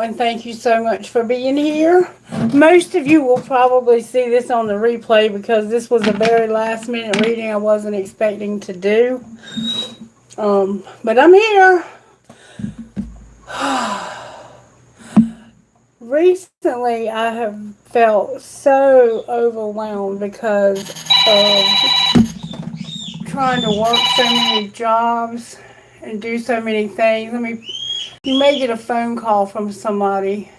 And thank you so much for being here. Most of you will probably see this on the replay because this was a very last minute reading I wasn't expecting to do. But I'm here. Recently, I have felt so overwhelmed because of trying to work so many jobs and do so many things. You may get a phone call from somebody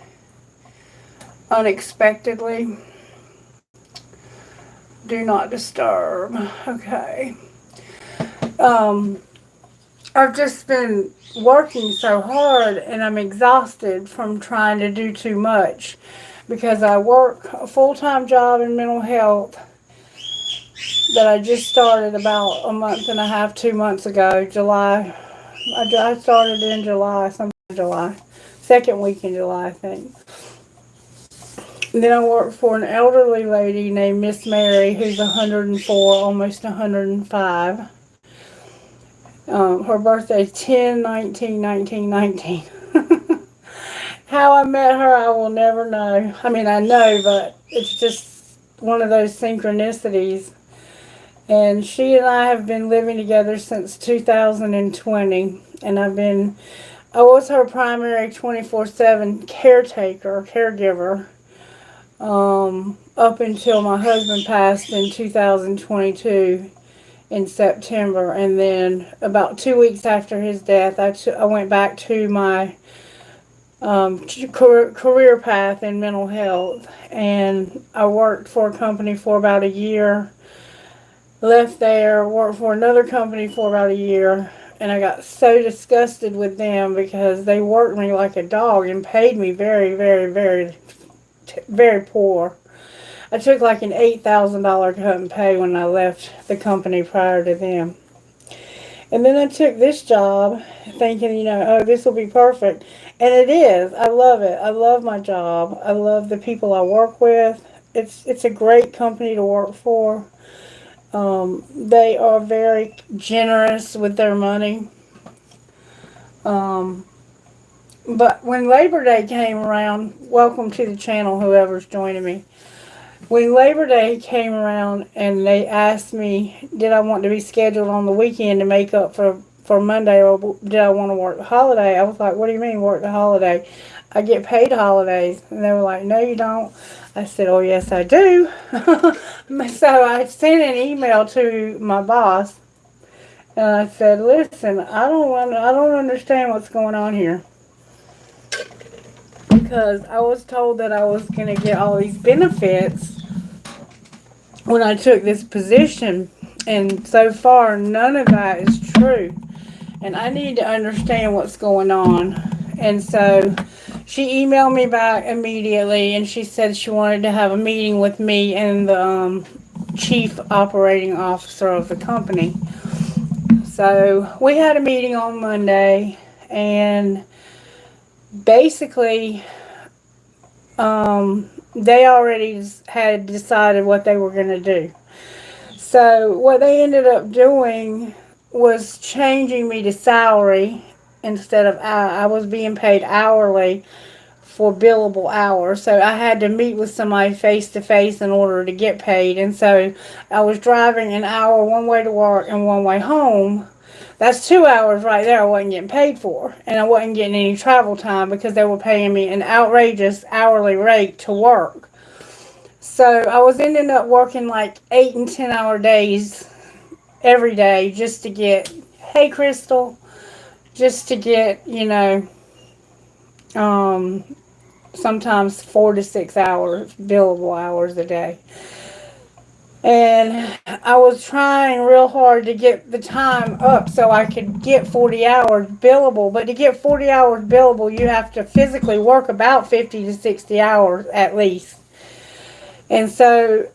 unexpectedly. Do not disturb. Okay. Um, I've just been working so hard and I'm exhausted from trying to do too much because I work a full-time job in mental health that I just started about a month and a half, 2 months ago, July. I started in July, sometime in July, second week in July, I think. And then I work for an elderly lady named Miss Mary, who's 104, almost 105. Her birthday's 10/19/1919. How I met her, I will never know. I mean, I know, but it's just one of those synchronicities. And she and I have been living together since 2020. And I was her primary 24/7 caregiver, up until my husband passed in 2022 in September. And then about 2 weeks after his death, I went back to my career path in mental health. And I worked for a company for about a year, left there, worked for another company for about a year, and I got so disgusted with them because they worked me like a dog and paid me very, very, very, very poor. I took like an $8,000 cut in pay when I left the company prior to them. And then I took this job thinking, oh, this will be perfect. And it is. I love it. I love my job. I love the people I work with. It's a great company to work for. They are very generous with their money. But when Labor Day came around, welcome to the channel, whoever's joining me. When Labor Day came around and they asked me, did I want to be scheduled on the weekend to make up for Monday, or did I want to work the holiday? I was like, what do you mean work the holiday? I get paid holidays. And they were like, no, you don't. I said, oh, yes, I do. So I sent an email to my boss, and I said, listen, I don't understand what's going on here. Because I was told that I was going to get all these benefits when I took this position, and so far none of that is true. And I need to understand what's going on. And so she emailed me back immediately, and she said she wanted to have a meeting with me and the chief operating officer of the company. So we had a meeting on Monday, and basically they already had decided what they were going to do. So what they ended up doing was changing me to salary instead of I was being paid hourly for billable hours. So I had to meet with somebody face to face in order to get paid. And so I was driving an hour one way to work and one way home. That's 2 hours right there I wasn't getting paid for. And I wasn't getting any travel time because they were paying me an outrageous hourly rate to work. So I was ending up working like 8 and 10 hour days every day just to get, hey Crystal, just to get, sometimes 4 to 6 hours, billable hours a day. And I was trying real hard to get the time up so I could get 40 hours billable. But to get 40 hours billable, you have to physically work about 50 to 60 hours at least. And so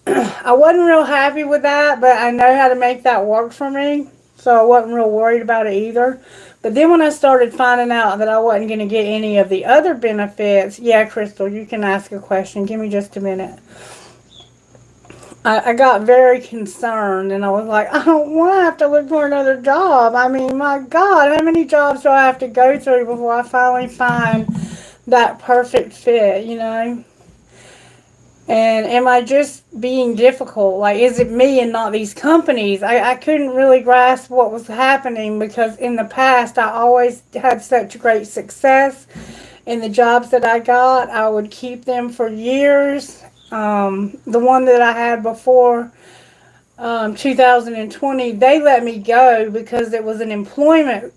I wasn't real happy with that, but I know how to make that work for me. So I wasn't real worried about it either. But then when I started finding out that I wasn't going to get any of the other benefits, yeah, Crystal, you can ask a question. Give me just a minute. I got very concerned, and I was like, I don't want to have to look for another job. I mean, my God, how many jobs do I have to go through before I finally find that perfect fit, you know? And am I just being difficult? Like, is it me and not these companies? I couldn't really grasp what was happening because in the past I always had such great success in the jobs that I got. I would keep them for years. The one that I had before 2020, they let me go because it was an employment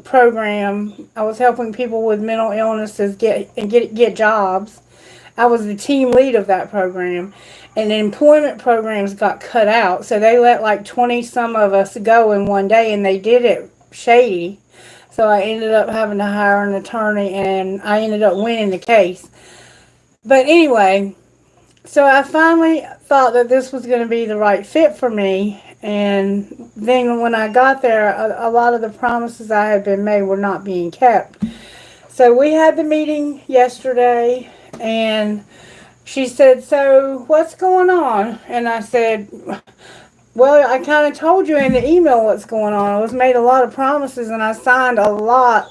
program. I was helping people with mental illnesses get jobs. I was the team lead of that program, and the employment programs got cut out. So they let like 20 some of us go in one day, and they did it shady. So I ended up having to hire an attorney, and I ended up winning the case. But anyway, so I finally thought that this was going to be the right fit for me. And then when I got there, a lot of the promises I had been made were not being kept. So we had the meeting yesterday, and she said, "So what's going on?" And I said, "Well, I kind of told you in the email what's going on. I was made a lot of promises, and I signed a lot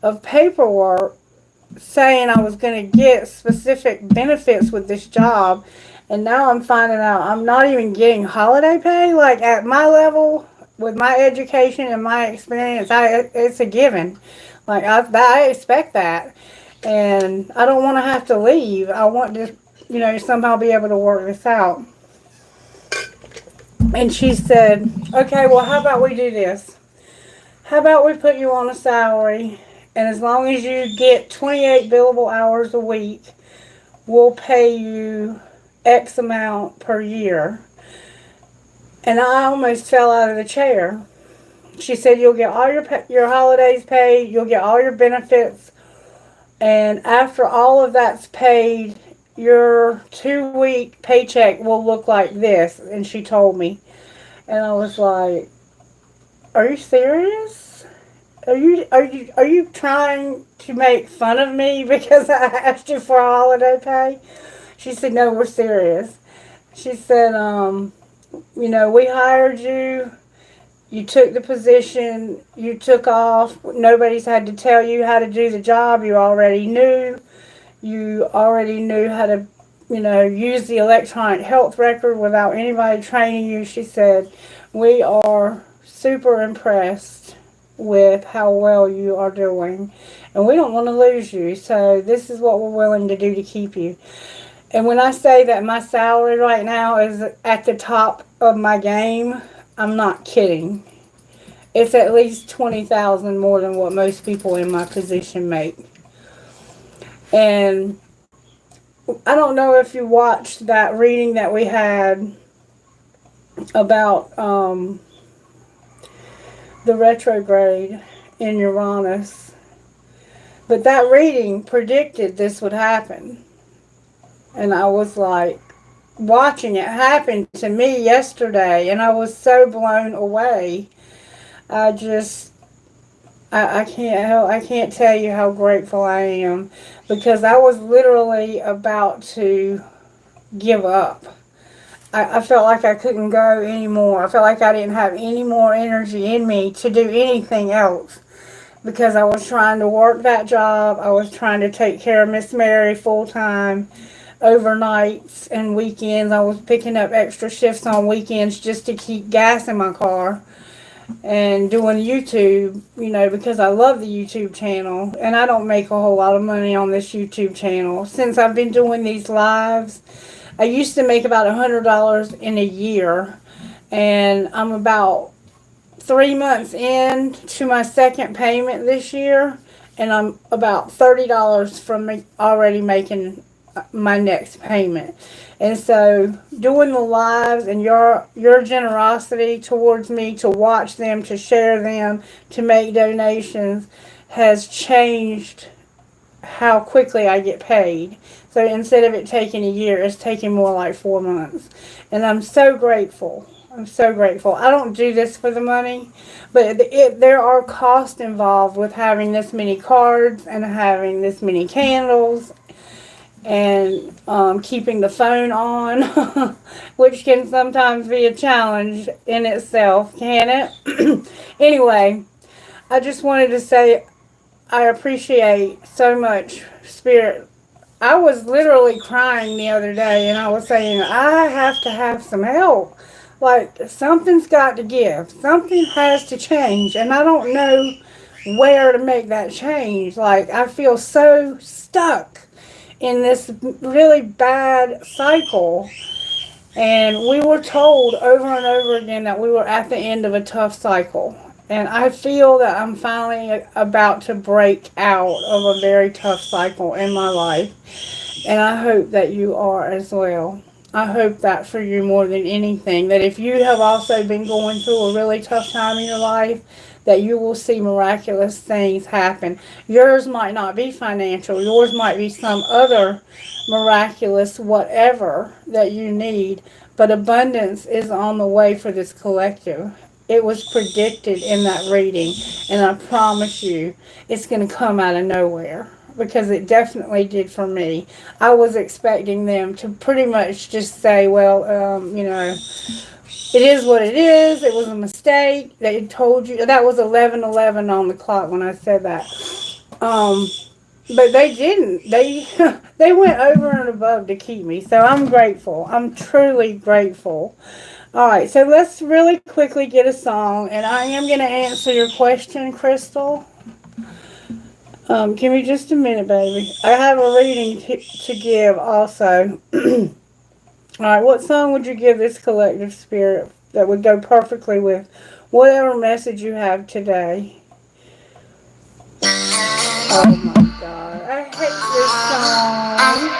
of paperwork saying I was going to get specific benefits with this job, and now I'm finding out I'm not even getting holiday pay. Like, at my level, with my education and my experience, it's a given. Like, I expect that, and I don't want to have to leave. I want to, somehow be able to work this out." And she said, "Okay, well, how about we do this? How about we put you on a salary, and as long as you get 28 billable hours a week, we'll pay you X amount per year." And I almost fell out of the chair. She said, "You'll get all your holidays paid, you'll get all your benefits, and after all of that's paid, your 2-week paycheck will look like this." And she told me. And I was like, "Are you serious? Are you trying to make fun of me because I asked you for holiday pay?" She said, "No, we're serious." She said, "We hired you. You took the position. You took off. Nobody's had to tell you how to do the job. You already knew. You already knew how to, use the electronic health record without anybody training you." She said, "We are super impressed with how well you are doing, and we don't want to lose you. So this is what we're willing to do to keep you." And when I say that my salary right now is at the top of my game, I'm not kidding. It's at least 20,000 more than what most people in my position make. And I don't know if you watched that reading that we had about the retrograde in Uranus, but that reading predicted this would happen. And I was like watching it happen to me yesterday, and I was so blown away. I can't tell you how grateful I am, because I was literally about to give up. I felt like I couldn't go anymore. I felt like I didn't have any more energy in me to do anything else, because I was trying to work that job. I was trying to take care of Miss Mary full time, overnights and weekends. I was picking up extra shifts on weekends just to keep gas in my car, and doing YouTube, because I love the YouTube channel, and I don't make a whole lot of money on this YouTube channel. Since I've been doing these lives, I used to make about $100 in a year, and I'm about 3 months in to my second payment this year, and I'm about $30 from already making my next payment. And so doing the lives and your generosity towards me, to watch them, to share them, to make donations, has changed how quickly I get paid. So instead of it taking a year, it's taking more like 4 months. And I'm so grateful. I'm so grateful. I don't do this for the money, but there are costs involved with having this many cards and having this many candles, and keeping the phone on, which can sometimes be a challenge in itself, can it? Anyway, I just wanted to say I appreciate so much, Spirit. I was literally crying the other day and I was saying, I have to have some help. Like, something's got to give. Something has to change. And I don't know where to make that change. Like, I feel so stuck in this really bad cycle. And we were told over and over again that we were at the end of a tough cycle. And I feel that I'm finally about to break out of a very tough cycle in my life. And I hope that you are as well. I hope that for you more than anything, that if you have also been going through a really tough time in your life, that you will see miraculous things happen. Yours might not be financial. Yours might be some other miraculous whatever that you need. But abundance is on the way for this collective. It was predicted in that reading. And I promise you, it's going to come out of nowhere. Because it definitely did for me. I was expecting them to pretty much just say, well, it is what it is. It was a mistake. They told you. That was 11:11 on the clock when I said that. Um, but they didn't. They they went over and above to keep me. So I'm grateful. I'm truly grateful. All right. So let's really quickly get a song, and I am going to answer your question, Crystal. Give me just a minute, baby. I have a reading to give also. Alright, what song would you give this collective spirit that would go perfectly with whatever message you have today? Oh my god, I hate this song.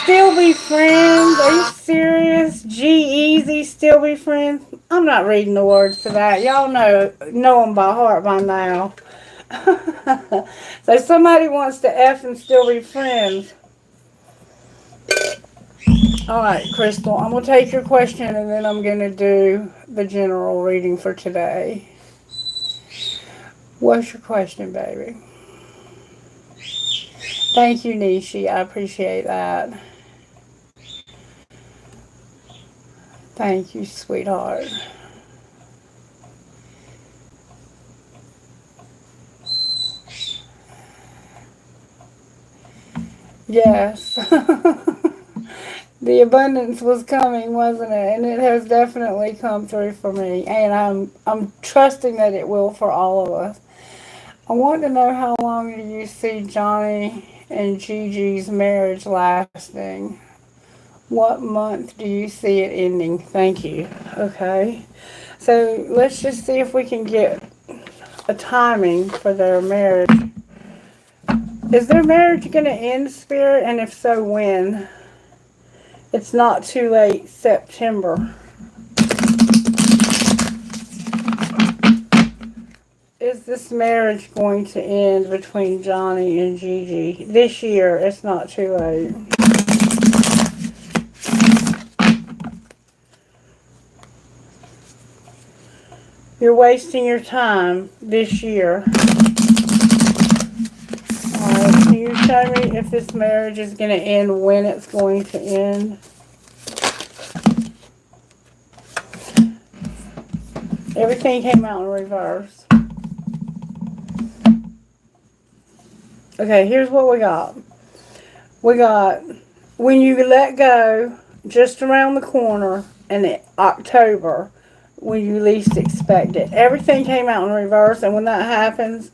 Still Be Friends? Are you serious? G-Eazy, Still Be Friends? I'm not reading the words to that. Y'all know them by heart by now. So somebody wants to F and still be friends. Alright, Crystal, I'm going to take your question and then I'm going to do the general reading for today. What's your question, baby? Thank you, Nishi. I appreciate that. Thank you, sweetheart. Yes. The abundance was coming, wasn't it? And it has definitely come through for me. And I'm trusting that it will for all of us. I want to know, how long do you see Johnny and Gigi's marriage lasting? What month do you see it ending? Thank you. Okay. So let's just see if we can get a timing for their marriage. Is their marriage going to end, Spirit? And if so, when? It's not too late, September. Is this marriage going to end between Johnny and Gigi? This year, it's not too late. You're wasting your time this year. Alright, can you show me if this marriage is going to end, when it's going to end? Everything came out in reverse. Okay, here's what we got. We got, when you let go, just around the corner, in October, when you least expect it. Everything came out in reverse, and when that happens,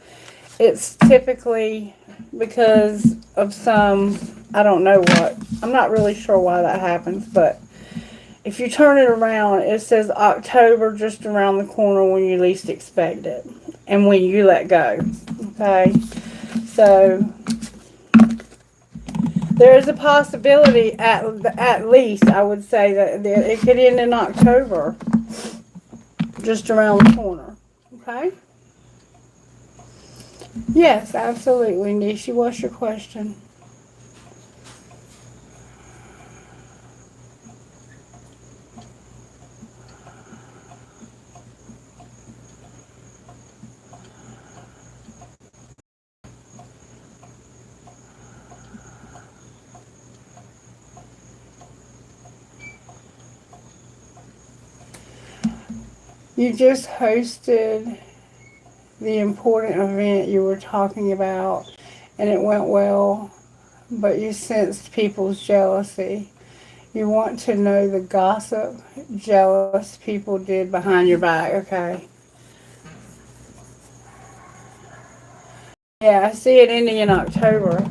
it's typically because of some, I don't know what. I'm not really sure why that happens, but if you turn it around, it says October, just around the corner when you least expect it, and when you let go. Okay? So there is a possibility, at least, I would say, that it could end in October, just around the corner. Okay? Yes, absolutely, Nishi. What's your question? You just hosted the important event you were talking about, and it went well, but you sensed people's jealousy. You want to know the gossip jealous people did behind your back, okay? Yeah, I see it ending in October.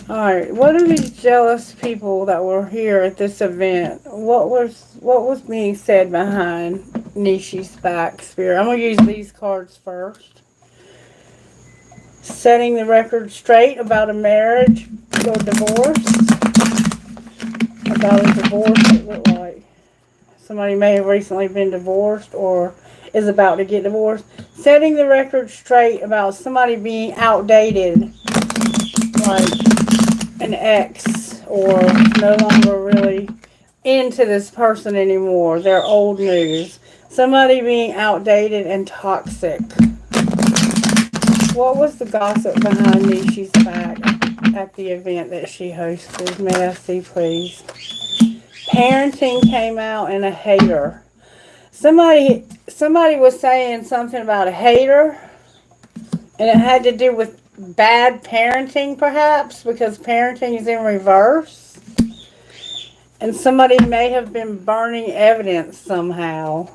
Alright, what are these jealous people that were here at this event? What was being said behind Nishi's back, Spirit? I'm going to use these cards first. Setting the record straight about a marriage or divorce. About a divorce, it looked like. Somebody may have recently been divorced or is about to get divorced. Setting the record straight about somebody being outdated. Like an ex, or no longer really into this person anymore. They're old news. Somebody being outdated and toxic. What was the gossip behind Nishi's back at the event that she hosted? May I see, please? Parenting came out and a hater. Somebody was saying something about a hater, and it had to do with bad parenting, perhaps, because parenting is in reverse. And somebody may have been burning evidence somehow,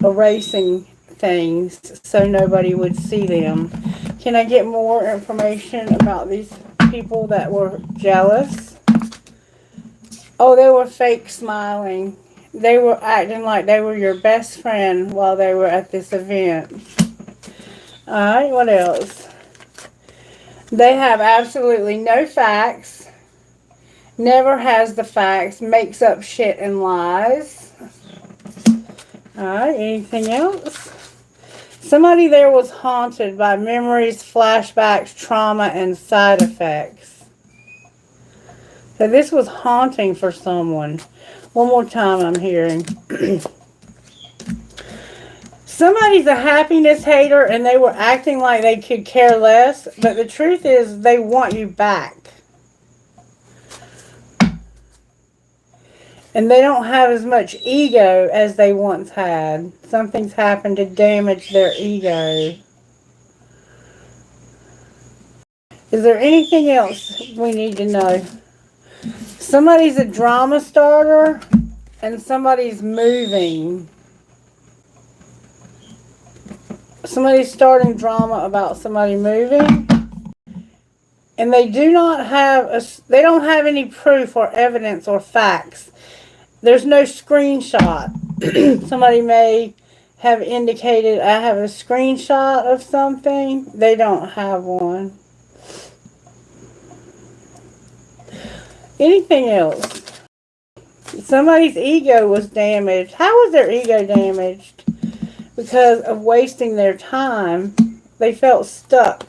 erasing things so nobody would see them. Can I get more information about these people that were jealous? Oh, they were fake smiling. They were acting like they were your best friend while they were at this event. Alright, what else? They have absolutely no facts, never has the facts, makes up shit and lies. Alright, anything else? Somebody there was haunted by memories, flashbacks, trauma, and side effects. So this was haunting for someone. One more time I'm hearing. Somebody's a happiness hater and they were acting like they could care less, but the truth is they want you back. And they don't have as much ego as they once had. Something's happened to damage their ego. Is there anything else we need to know? Somebody's a drama starter and somebody's moving. Somebody's starting drama about somebody moving, and they don't have any proof or evidence or facts. There's no screenshot. Somebody may have indicated, I have a screenshot of something. They don't have one. Anything else? Somebody's ego was damaged. How was their ego damaged? Because of wasting their time. They felt stuck.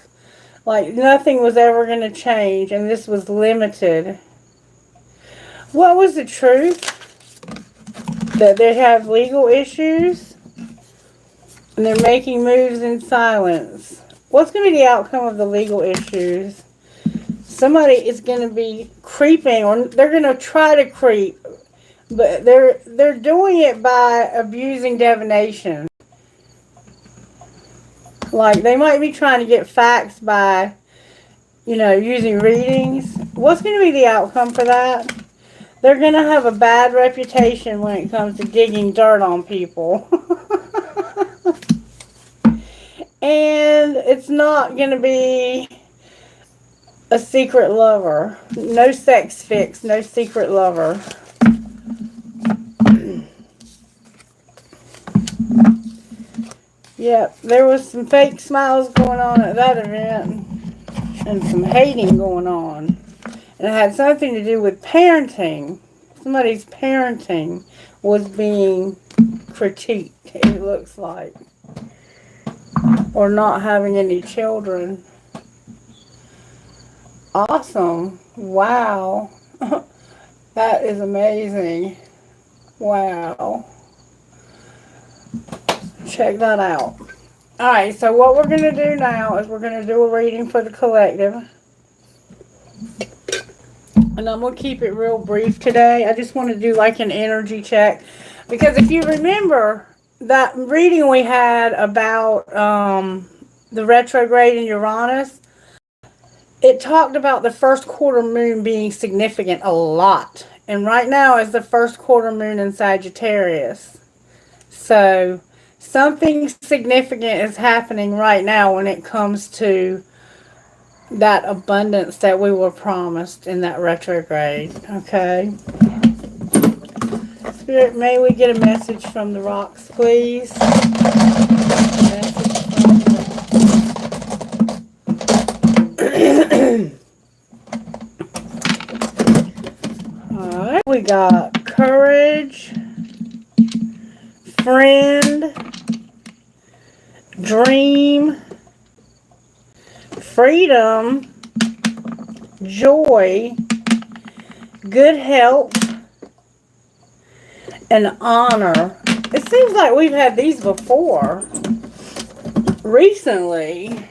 Like nothing was ever going to change, and this was limited. What was the truth? That they have legal issues, and they're making moves in silence. What's going to be the outcome of the legal issues? Somebody is going to be creeping, or they're going to try to creep, but they're doing it by abusing divination. Like, they might be trying to get facts by, using readings. What's going to be the outcome for that? They're going to have a bad reputation when it comes to digging dirt on people. And it's not going to be a secret lover. No sex fix, no secret lover. Yep, there was some fake smiles going on at that event and some hating going on. And it had something to do with parenting. Somebody's parenting was being critiqued, it looks like. Or not having any children. Awesome. Wow. That is amazing. Wow. Check that out. Alright, so what we're going to do now is we're going to do a reading for the collective. And I'm going to keep it real brief today. I just want to do like an energy check. Because if you remember that reading we had about the retrograde in Uranus, it talked about the first quarter moon being significant a lot. And right now is the first quarter moon in Sagittarius. So something significant is happening right now when it comes to that abundance that we were promised in that retrograde. Okay. Spirit, may we get a message from the rocks, please? Message from the rocks. Alright, we got courage, friend, dream, freedom, joy, good health, and honor. It seems like we've had these before recently.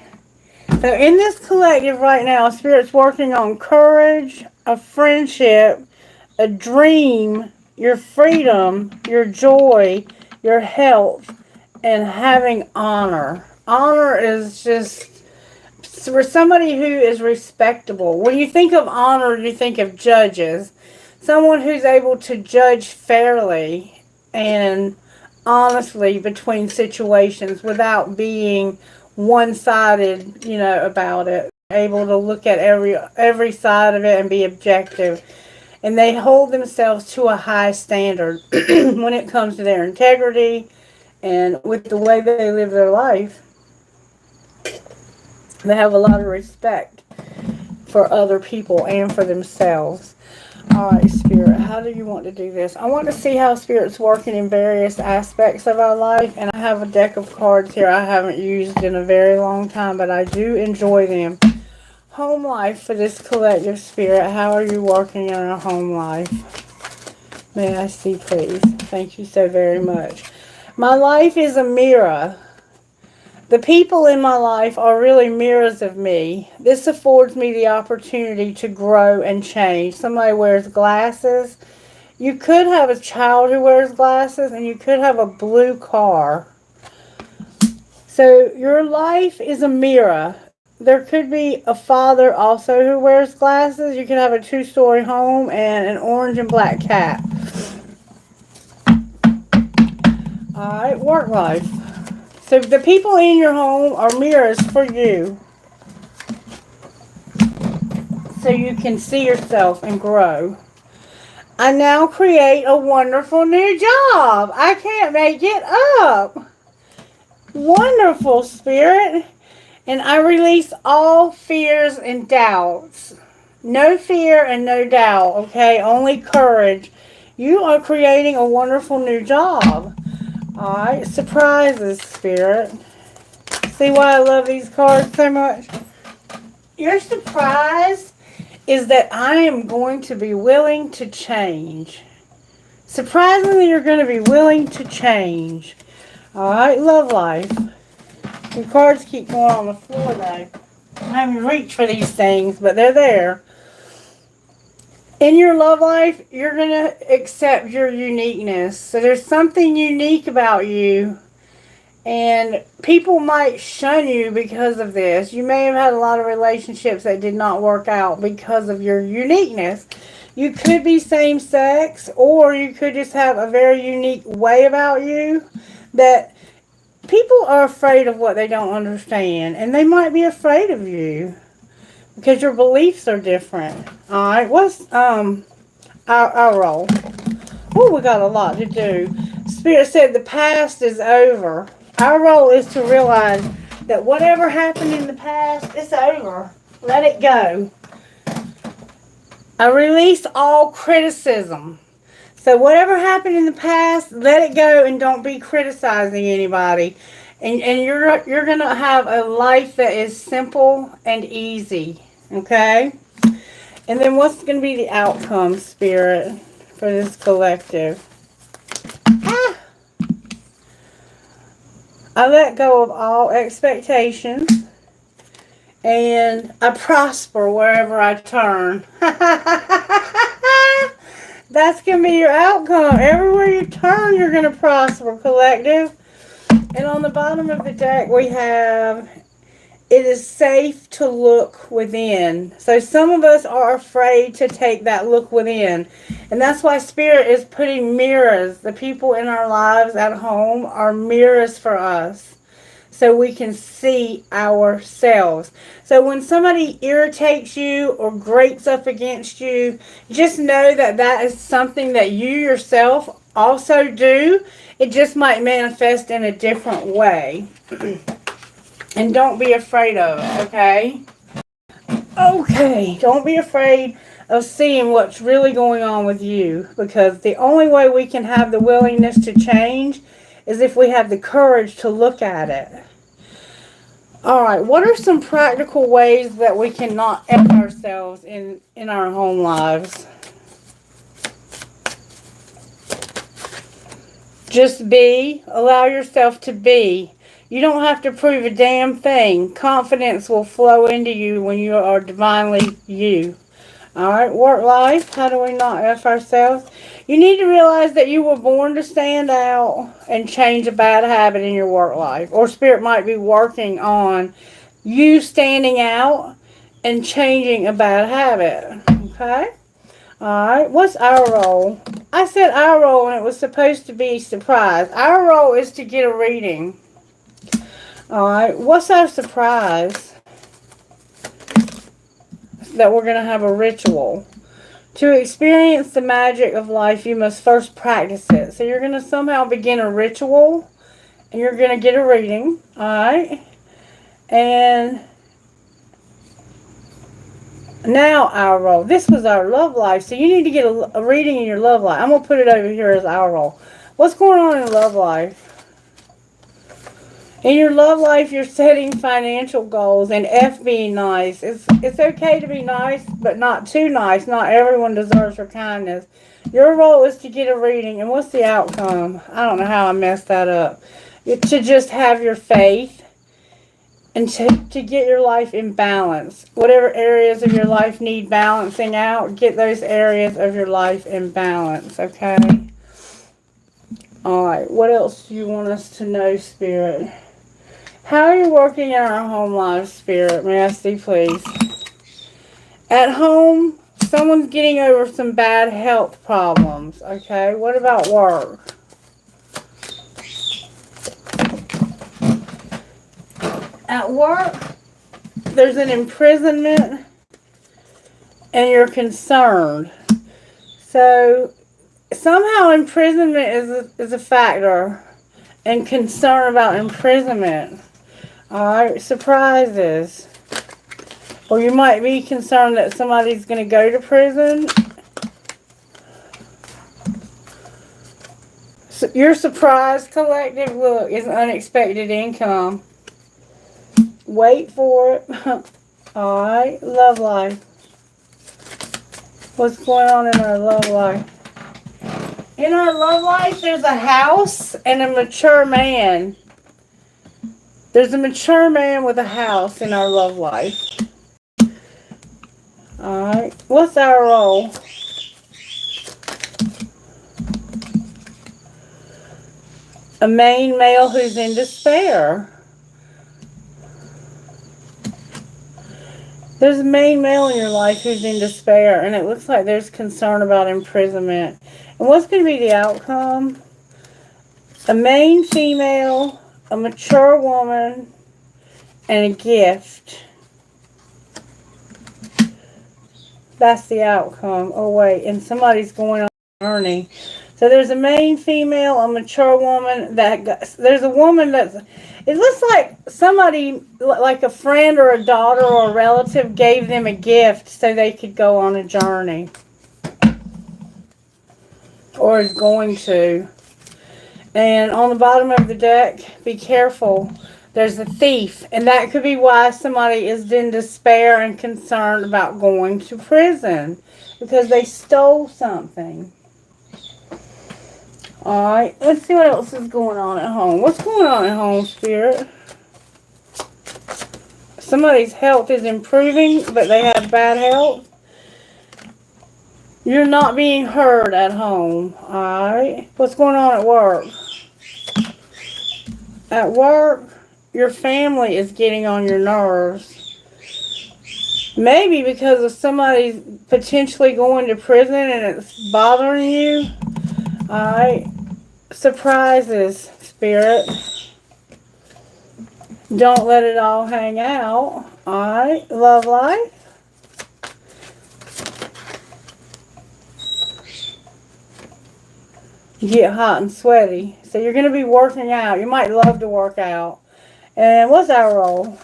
So in this collective right now, Spirit's working on courage, a friendship, a dream, your freedom, your joy, your health, and having honor. Honor is just for somebody who is respectable. When you think of honor, you think of judges. Someone who's able to judge fairly and honestly between situations without being one-sided, about it. Able to look at every side of it and be objective. And they hold themselves to a high standard when it comes to their integrity and with the way they live their life. They have a lot of respect for other people and for themselves. Alright, Spirit, how do you want to do this? I want to see how Spirit's working in various aspects of our life. And I have a deck of cards here I haven't used in a very long time, but I do enjoy them. Home life for this collective, Spirit. How are you working in our home life? May I see, please? Thank you so very much. My life is a mirror. The people in my life are really mirrors of me. This affords me the opportunity to grow and change. Somebody wears glasses. You could have a child who wears glasses, and you could have a blue car. So your life is a mirror. There could be a father also who wears glasses. You could have a 2-story home and an orange and black cat. Alright, work life. So the people in your home are mirrors for you. So you can see yourself and grow. I now create a wonderful new job. I can't make it up. Wonderful, Spirit. And I release all fears and doubts. No fear and no doubt, okay? Only courage. You are creating a wonderful new job. Alright, surprises, Spirit. See why I love these cards so much? Your surprise is that I am going to be willing to change. Surprisingly, you're going to be willing to change. Alright, love life. The cards keep going on the floor, though. I'm having to reach for these things, but they're there. In your love life, you're going to accept your uniqueness. So there's something unique about you. And people might shun you because of this. You may have had a lot of relationships that did not work out because of your uniqueness. You could be same sex, or you could just have a very unique way about you that people are afraid of what they don't understand. And they might be afraid of you because your beliefs are different. Alright, what's our role? Oh, we got a lot to do. Spirit said the past is over. Our role is to realize that whatever happened in the past, it's over. Let it go. I release all criticism. So whatever happened in the past, let it go and don't be criticizing anybody. And you're going to have a life that is simple and easy. Okay? And then what's going to be the outcome, Spirit, for this collective? I let go of all expectations. And I prosper wherever I turn. That's going to be your outcome. Everywhere you turn, you're going to prosper, collective. And on the bottom of the deck, we have, it is safe to look within. So some of us are afraid to take that look within. And that's why Spirit is putting mirrors. The people in our lives at home are mirrors for us, so we can see ourselves. So when somebody irritates you or grates up against you, just know that that is something that you yourself also do. It just might manifest in a different way. And don't be afraid of it, okay? Okay, don't be afraid of seeing what's really going on with you, because the only way we can have the willingness to change is if we have the courage to look at it. Alright, what are some practical ways that we can not F ourselves in our home lives? Just be. Allow yourself to be. You don't have to prove a damn thing. Confidence will flow into you when you are divinely you. Alright, work life. How do we not F ourselves? You need to realize that you were born to stand out and change a bad habit in your work life. Or Spirit might be working on you standing out and changing a bad habit. Okay? Alright, what's our role? I said our role and it was supposed to be surprise. Our role is to get a reading. Alright, what's our surprise? That we're going to have a ritual. To experience the magic of life, you must first practice it. So you're going to somehow begin a ritual, and you're going to get a reading. Alright? And now our role. This was our love life, so you need to get a reading in your love life. I'm going to put it over here as our role. What's going on in love life? In your love life, you're setting financial goals, and F being nice. It's okay to be nice, but not too nice. Not everyone deserves your kindness. Your role is to get a reading, and what's the outcome? I don't know how I messed that up. To just have your faith, and to get your life in balance. Whatever areas of your life need balancing out, get those areas of your life in balance, okay? Alright, what else do you want us to know, Spirit? How are you working in our home life, Spirit? May I see, please? At home, someone's getting over some bad health problems, okay? What about work? At work, there's an imprisonment and you're concerned. So, somehow imprisonment is a factor, and concern about imprisonment. Alright, surprises. Or you might be concerned that somebody's going to go to prison. So your surprise, collective, look, is unexpected income. Wait for it. Alright, love life. What's going on in our love life? In our love life, there's a house and a mature man. There's a mature man with a house in our love life. Alright, what's our role? A main male who's in despair. There's a main male in your life who's in despair, and it looks like there's concern about imprisonment. And what's going to be the outcome? A main female, a mature woman, and a gift. That's the outcome. Oh, wait, and somebody's going on a journey. So there's a main female, a mature woman. There's a woman that's... It looks like somebody, like a friend or a daughter or a relative, gave them a gift so they could go on a journey. Or is going to. And on the bottom of the deck, be careful. There's a thief. And that could be why somebody is in despair and concerned about going to prison. Because they stole something. Alright, let's see what else is going on at home. What's going on at home, Spirit? Somebody's health is improving, but they have bad health. You're not being heard at home, alright? What's going on at work? At work, your family is getting on your nerves. Maybe because of somebody potentially going to prison and it's bothering you. Alright? Surprises, Spirit. Don't let it all hang out. Alright? Love life. Get hot and sweaty. So you're going to be working out. You might love to work out. And what's our role?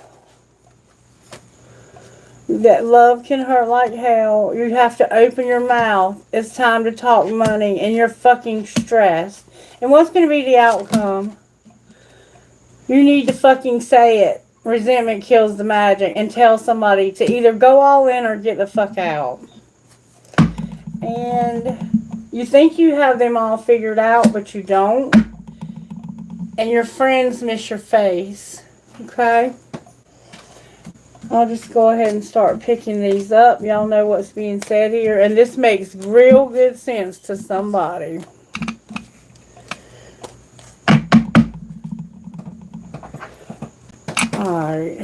That love can hurt like hell. You have to open your mouth. It's time to talk money. And you're fucking stressed. And what's going to be the outcome? You need to fucking say it. Resentment kills the magic. And tell somebody to either go all in or get the fuck out. And you think you have them all figured out, but you don't. And your friends miss your face. Okay? I'll just go ahead and start picking these up. Y'all know what's being said here. And this makes real good sense to somebody. Alright.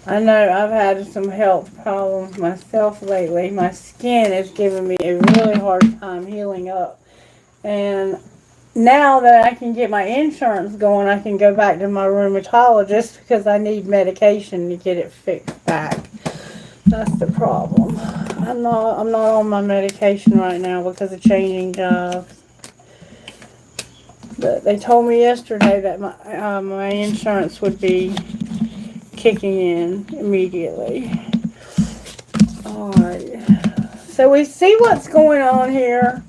I know I've had some health problems myself lately. My skin is giving me a really hard time healing up. And now that I can get my insurance going, I can go back to my rheumatologist because I need medication to get it fixed back. That's the problem. I'm not on my medication right now because of changing jobs. But they told me yesterday that my insurance would be kicking in immediately. Alright. So we see what's going on here.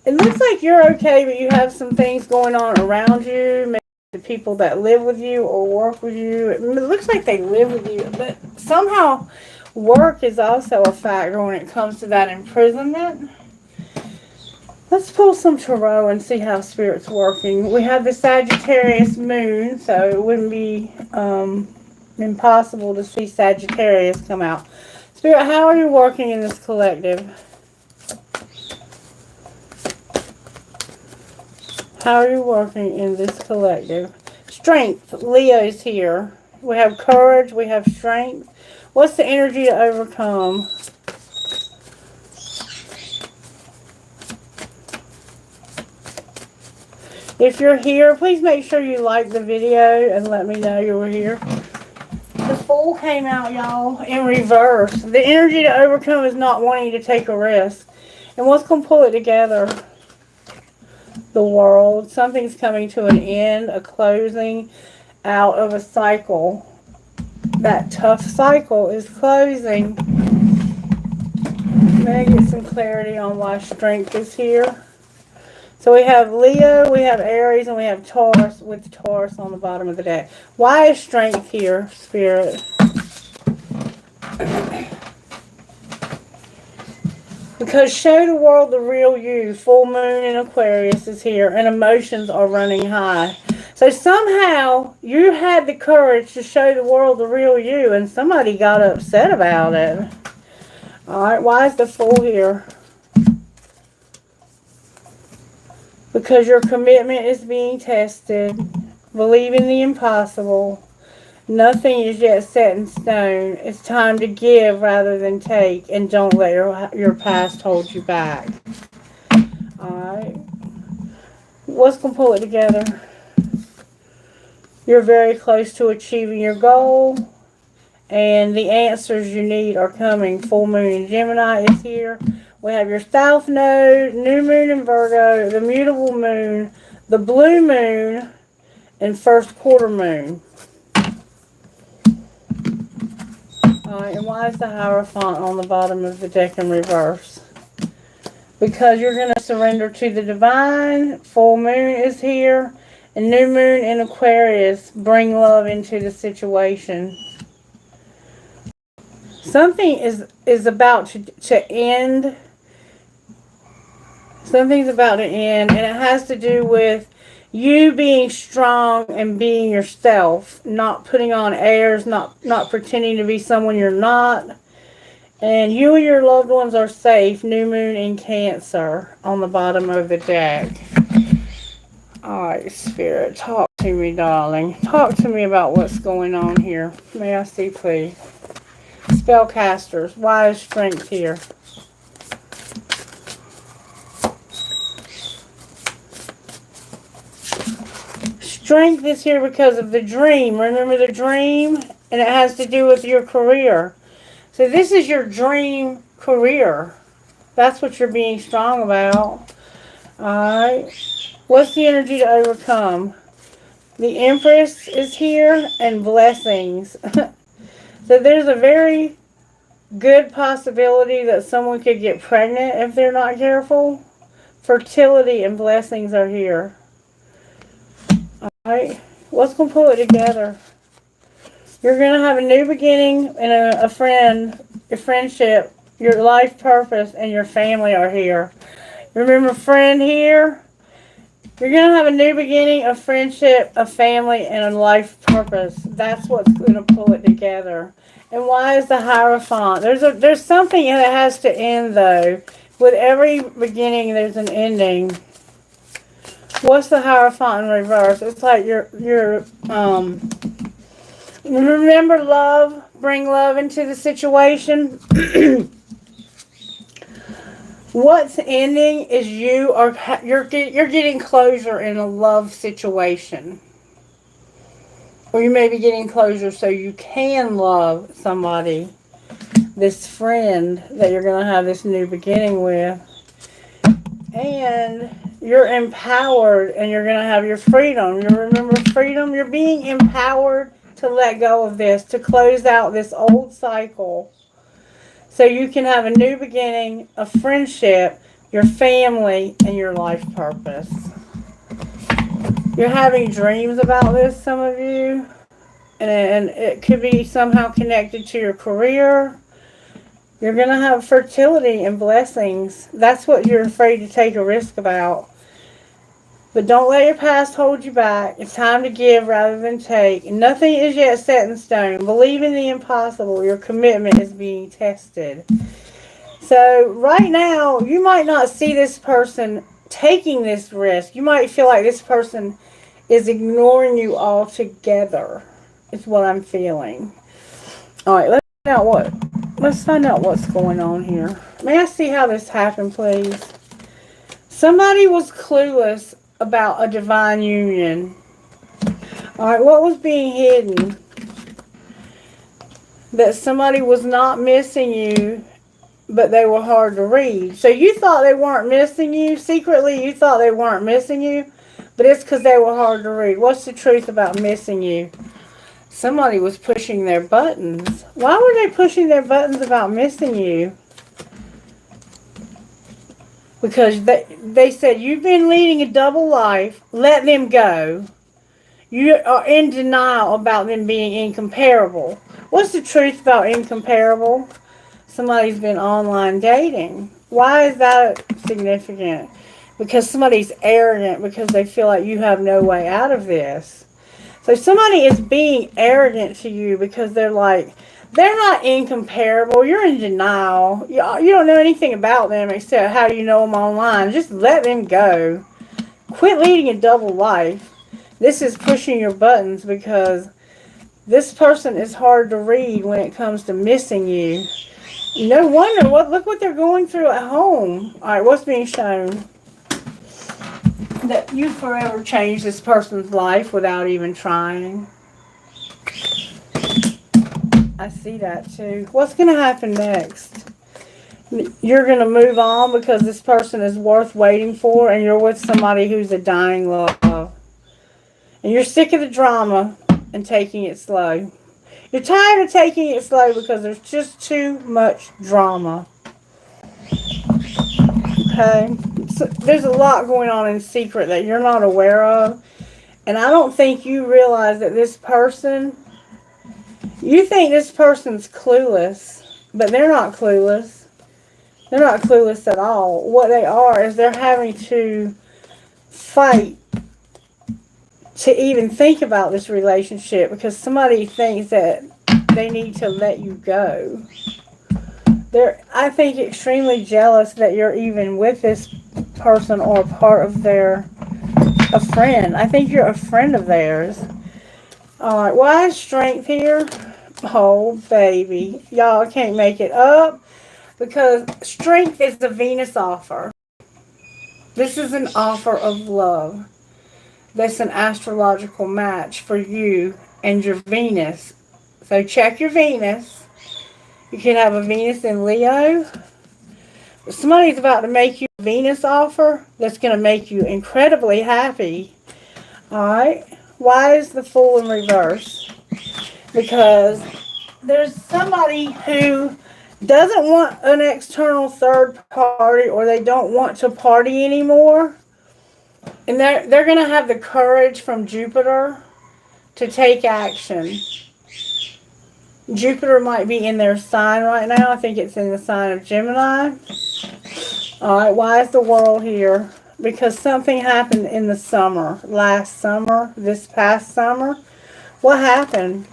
It looks like you're okay, but you have some things going on around you. Maybe the people that live with you or work with you. It looks like they live with you, but somehow work is also a factor when it comes to that imprisonment. Let's pull some tarot and see how Spirit's working. We have the Sagittarius moon, so it wouldn't be impossible to see Sagittarius come out. Spirit, how are you working in this collective? How are you working in this collective? Strength. Leo's here. We have courage. We have strength. What's the energy to overcome? If you're here, please make sure you like the video and let me know you were here. The Fool came out, y'all, in reverse. The energy to overcome is not wanting to take a risk. And what's going to pull it together? The World. Something's coming to an end, a closing out of a cycle. That tough cycle is closing. May I get some clarity on why strength is here? So we have Leo, we have Aries, and we have Taurus with Taurus on the bottom of the deck. Why is strength here, Spirit? Because show the world the real you. Full moon in Aquarius is here, and emotions are running high. So somehow you had the courage to show the world the real you, and somebody got upset about it. Alright, why is the Fool here? Because your commitment is being tested. Believe in the impossible. Nothing is yet set in stone. It's time to give rather than take. And don't let your past hold you back. Alright. What's going to pull it together? You're very close to achieving your goal. And the answers you need are coming. Full moon in Gemini is here. We have your South Node, New Moon in Virgo, the Mutable Moon, the Blue Moon, and First Quarter Moon. Alright, and why is the Hierophant on the bottom of the deck in reverse? Because you're going to surrender to the Divine. Full Moon is here. And New Moon in Aquarius. Bring love into the situation. Something is about to end. Something's about to end, and it has to do with You being strong and being yourself, not putting on airs, not pretending to be someone you're not. And you and your loved ones are safe. New moon in Cancer on the bottom of the deck. Alright, Spirit, talk to me, darling. Talk to me about what's going on here. May I see, please? Spellcasters, why is strength here? Strength is here because of the dream. Remember the dream? And it has to do with your career. So this is your dream career. That's what you're being strong about. Alright. What's the energy to overcome? The Empress is here and blessings. So there's a very good possibility that someone could get pregnant if they're not careful. Fertility and blessings are here. Alright. What's going to pull it together? You're going to have a new beginning and a friend, your friendship, your life purpose, and your family are here. Remember friend here? You're going to have a new beginning, a friendship, a family, and a life purpose. That's what's going to pull it together. And why is the Hierophant? There's something that has to end, though. With every beginning, there's an ending. What's the Hierophant in reverse? It's like remember love, bring love into the situation. What's ending is you're getting closure in a love situation. Or you may be getting closure so you can love somebody. This friend that you're going to have this new beginning with. And you're empowered and you're going to have your freedom. You remember freedom? You're being empowered to let go of this, to close out this old cycle. So you can have a new beginning, a friendship, your family, and your life purpose. You're having dreams about this, some of you. And it could be somehow connected to your career. You're going to have fertility and blessings. That's what you're afraid to take a risk about. But don't let your past hold you back. It's time to give rather than take. Nothing is yet set in stone. Believe in the impossible. Your commitment is being tested. So right now, you might not see this person taking this risk. You might feel like this person is ignoring you altogether. Is what I'm feeling. All right, let's find out what's going on here. May I see how this happened, please? Somebody was clueless about a divine union. All right, what was being hidden? That somebody was not missing you, but they were hard to read. So you thought they weren't missing you. Secretly, you thought they weren't missing you, but it's because they were hard to read. What's the truth about missing you? Somebody was pushing their buttons. Why were they pushing their buttons about missing you? Because they said, you've been leading a double life. Let them go. You are in denial about them being incomparable. What's the truth about incomparable? Somebody's been online dating. Why is that significant? Because somebody's arrogant because they feel like you have no way out of this. So somebody is being arrogant to you because they're like, they're not incomparable. You're in denial. You don't know anything about them except how you know them online. Just let them go. Quit leading a double life. This is pushing your buttons because this person is hard to read when it comes to missing you. No wonder. Look what they're going through at home. All right, what's being shown? That you forever change this person's life without even trying. I see that too. What's going to happen next? You're going to move on because this person is worth waiting for and you're with somebody who's a dying love. And you're sick of the drama and taking it slow. You're tired of taking it slow because there's just too much drama. Okay? So there's a lot going on in secret that you're not aware of. And I don't think you realize that this person, you think this person's clueless, but they're not clueless. They're not clueless at all. What they are is they're having to fight to even think about this relationship because somebody thinks that they need to let you go. They're, I think, extremely jealous that you're even with this person or a part of a friend. I think you're a friend of theirs. Alright, why is strength here? Oh, baby. Y'all can't make it up because strength is the Venus offer. This is an offer of love. That's an astrological match for you and your Venus. So check your Venus. You could have a Venus in Leo. Somebody's about to make you a Venus offer that's going to make you incredibly happy. Alright? Why is the Fool in reverse? Because there's somebody who doesn't want an external third party or they don't want to party anymore. And they're going to have the courage from Jupiter to take action. Jupiter might be in their sign right now. I think it's in the sign of Gemini. Alright, why is the World here? Because something happened in the summer. Last summer. This past summer. What happened?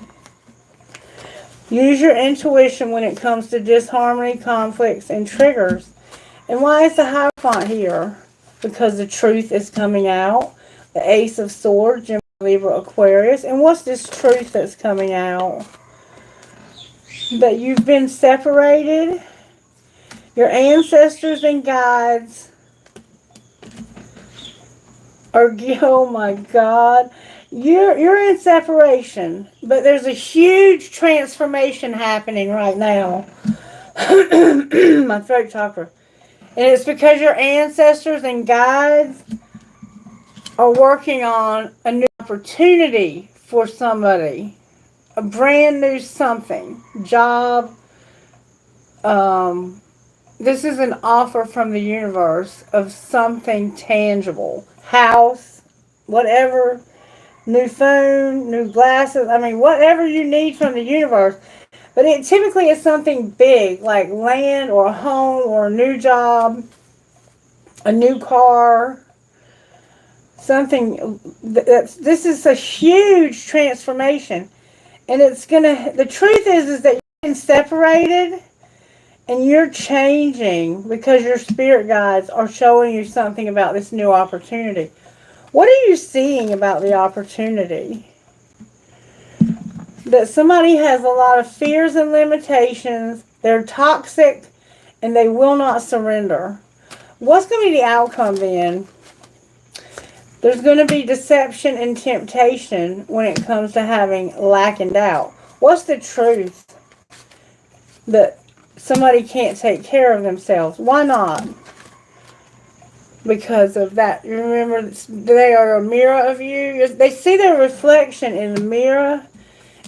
Use your intuition when it comes to disharmony, conflicts, and triggers. And why is the Hierophant here? Because the truth is coming out. The Ace of Swords, Gemini, Libra, Aquarius. And what's this truth that's coming out? That you've been separated. Your ancestors and guides are, oh my God. You're in separation, but there's a huge transformation happening right now. My throat chakra. And it's because your ancestors and guides are working on a new opportunity for somebody. A brand new something. Job. This is an offer from the universe of something tangible. House. Whatever. New phone, new glasses, I mean, whatever you need from the universe. But it typically is something big, like land or a home or a new job, a new car, something. This is a huge transformation. And it's going to, the truth is that you've been separated and you're changing because your spirit guides are showing you something about this new opportunity. What are you seeing about the opportunity? That somebody has a lot of fears and limitations. They're toxic and they will not surrender. What's going to be the outcome then? There's going to be deception and temptation when it comes to having lack and doubt. What's the truth? That somebody can't take care of themselves. Why not? Because of that. You remember, they are a mirror of you. They see their reflection in the mirror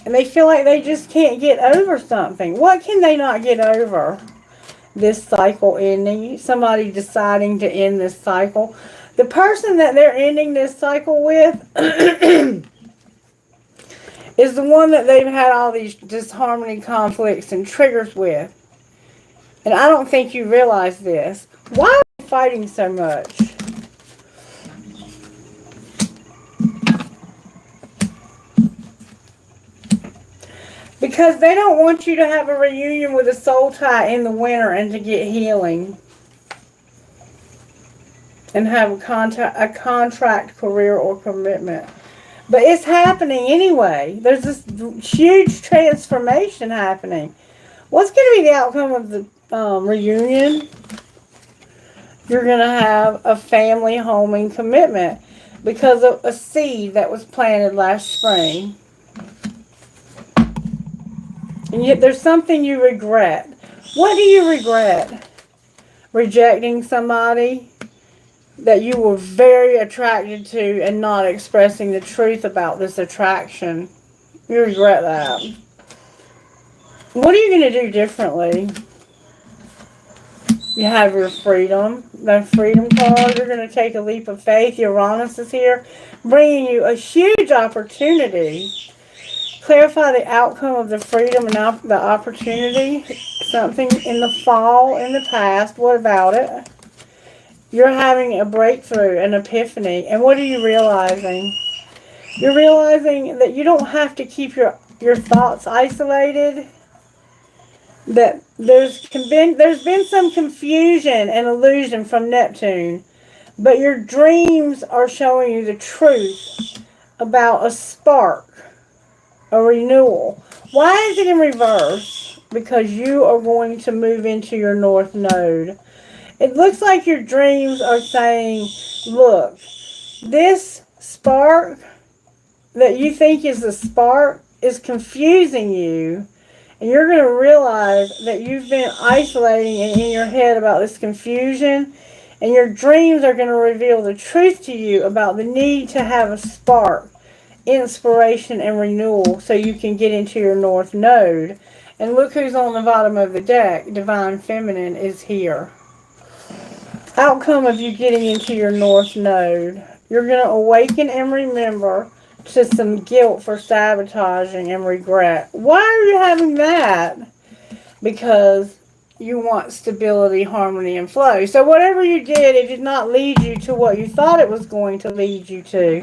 and they feel like they just can't get over something. What can they not get over? This cycle ending. Somebody deciding to end this cycle. The person that they're ending this cycle with is the one that they've had all these disharmony, conflicts, and triggers with. And I don't think you realize this. Why are they fighting so much? Because they don't want you to have a reunion with a soul tie in the winter and to get healing. And have a contract, career, or commitment. But it's happening anyway. There's this huge transformation happening. What's going to be the outcome of the reunion? You're going to have a family homing commitment because of a seed that was planted last spring. And yet there's something you regret. What do you regret? Rejecting somebody that you were very attracted to and not expressing the truth about this attraction. You regret that. What are you going to do differently? You have your freedom. The freedom card. You're going to take a leap of faith. Uranus is here, bringing you a huge opportunity. Clarify the outcome of the freedom and the opportunity. Something in the fall, in the past. What about it? You're having a breakthrough, an epiphany. And what are you realizing? You're realizing that you don't have to keep your thoughts isolated. That there's been some confusion and illusion from Neptune, but your dreams are showing you the truth about a spark, a renewal. Why is it in reverse? Because you are going to move into your North Node. It looks like your dreams are saying, look, this spark that you think is the spark is confusing you, and you're going to realize that you've been isolating in your head about this confusion, and your dreams are going to reveal the truth to you about the need to have a spark, inspiration, and renewal so you can get into your North Node. And look who's on the bottom of the deck. Divine Feminine is here. Outcome of you getting into your North Node. You're going to awaken and remember to some guilt for sabotaging and regret. Why are you having that? Because you want stability, harmony, and flow. So whatever you did, it did not lead you to what you thought it was going to lead you to.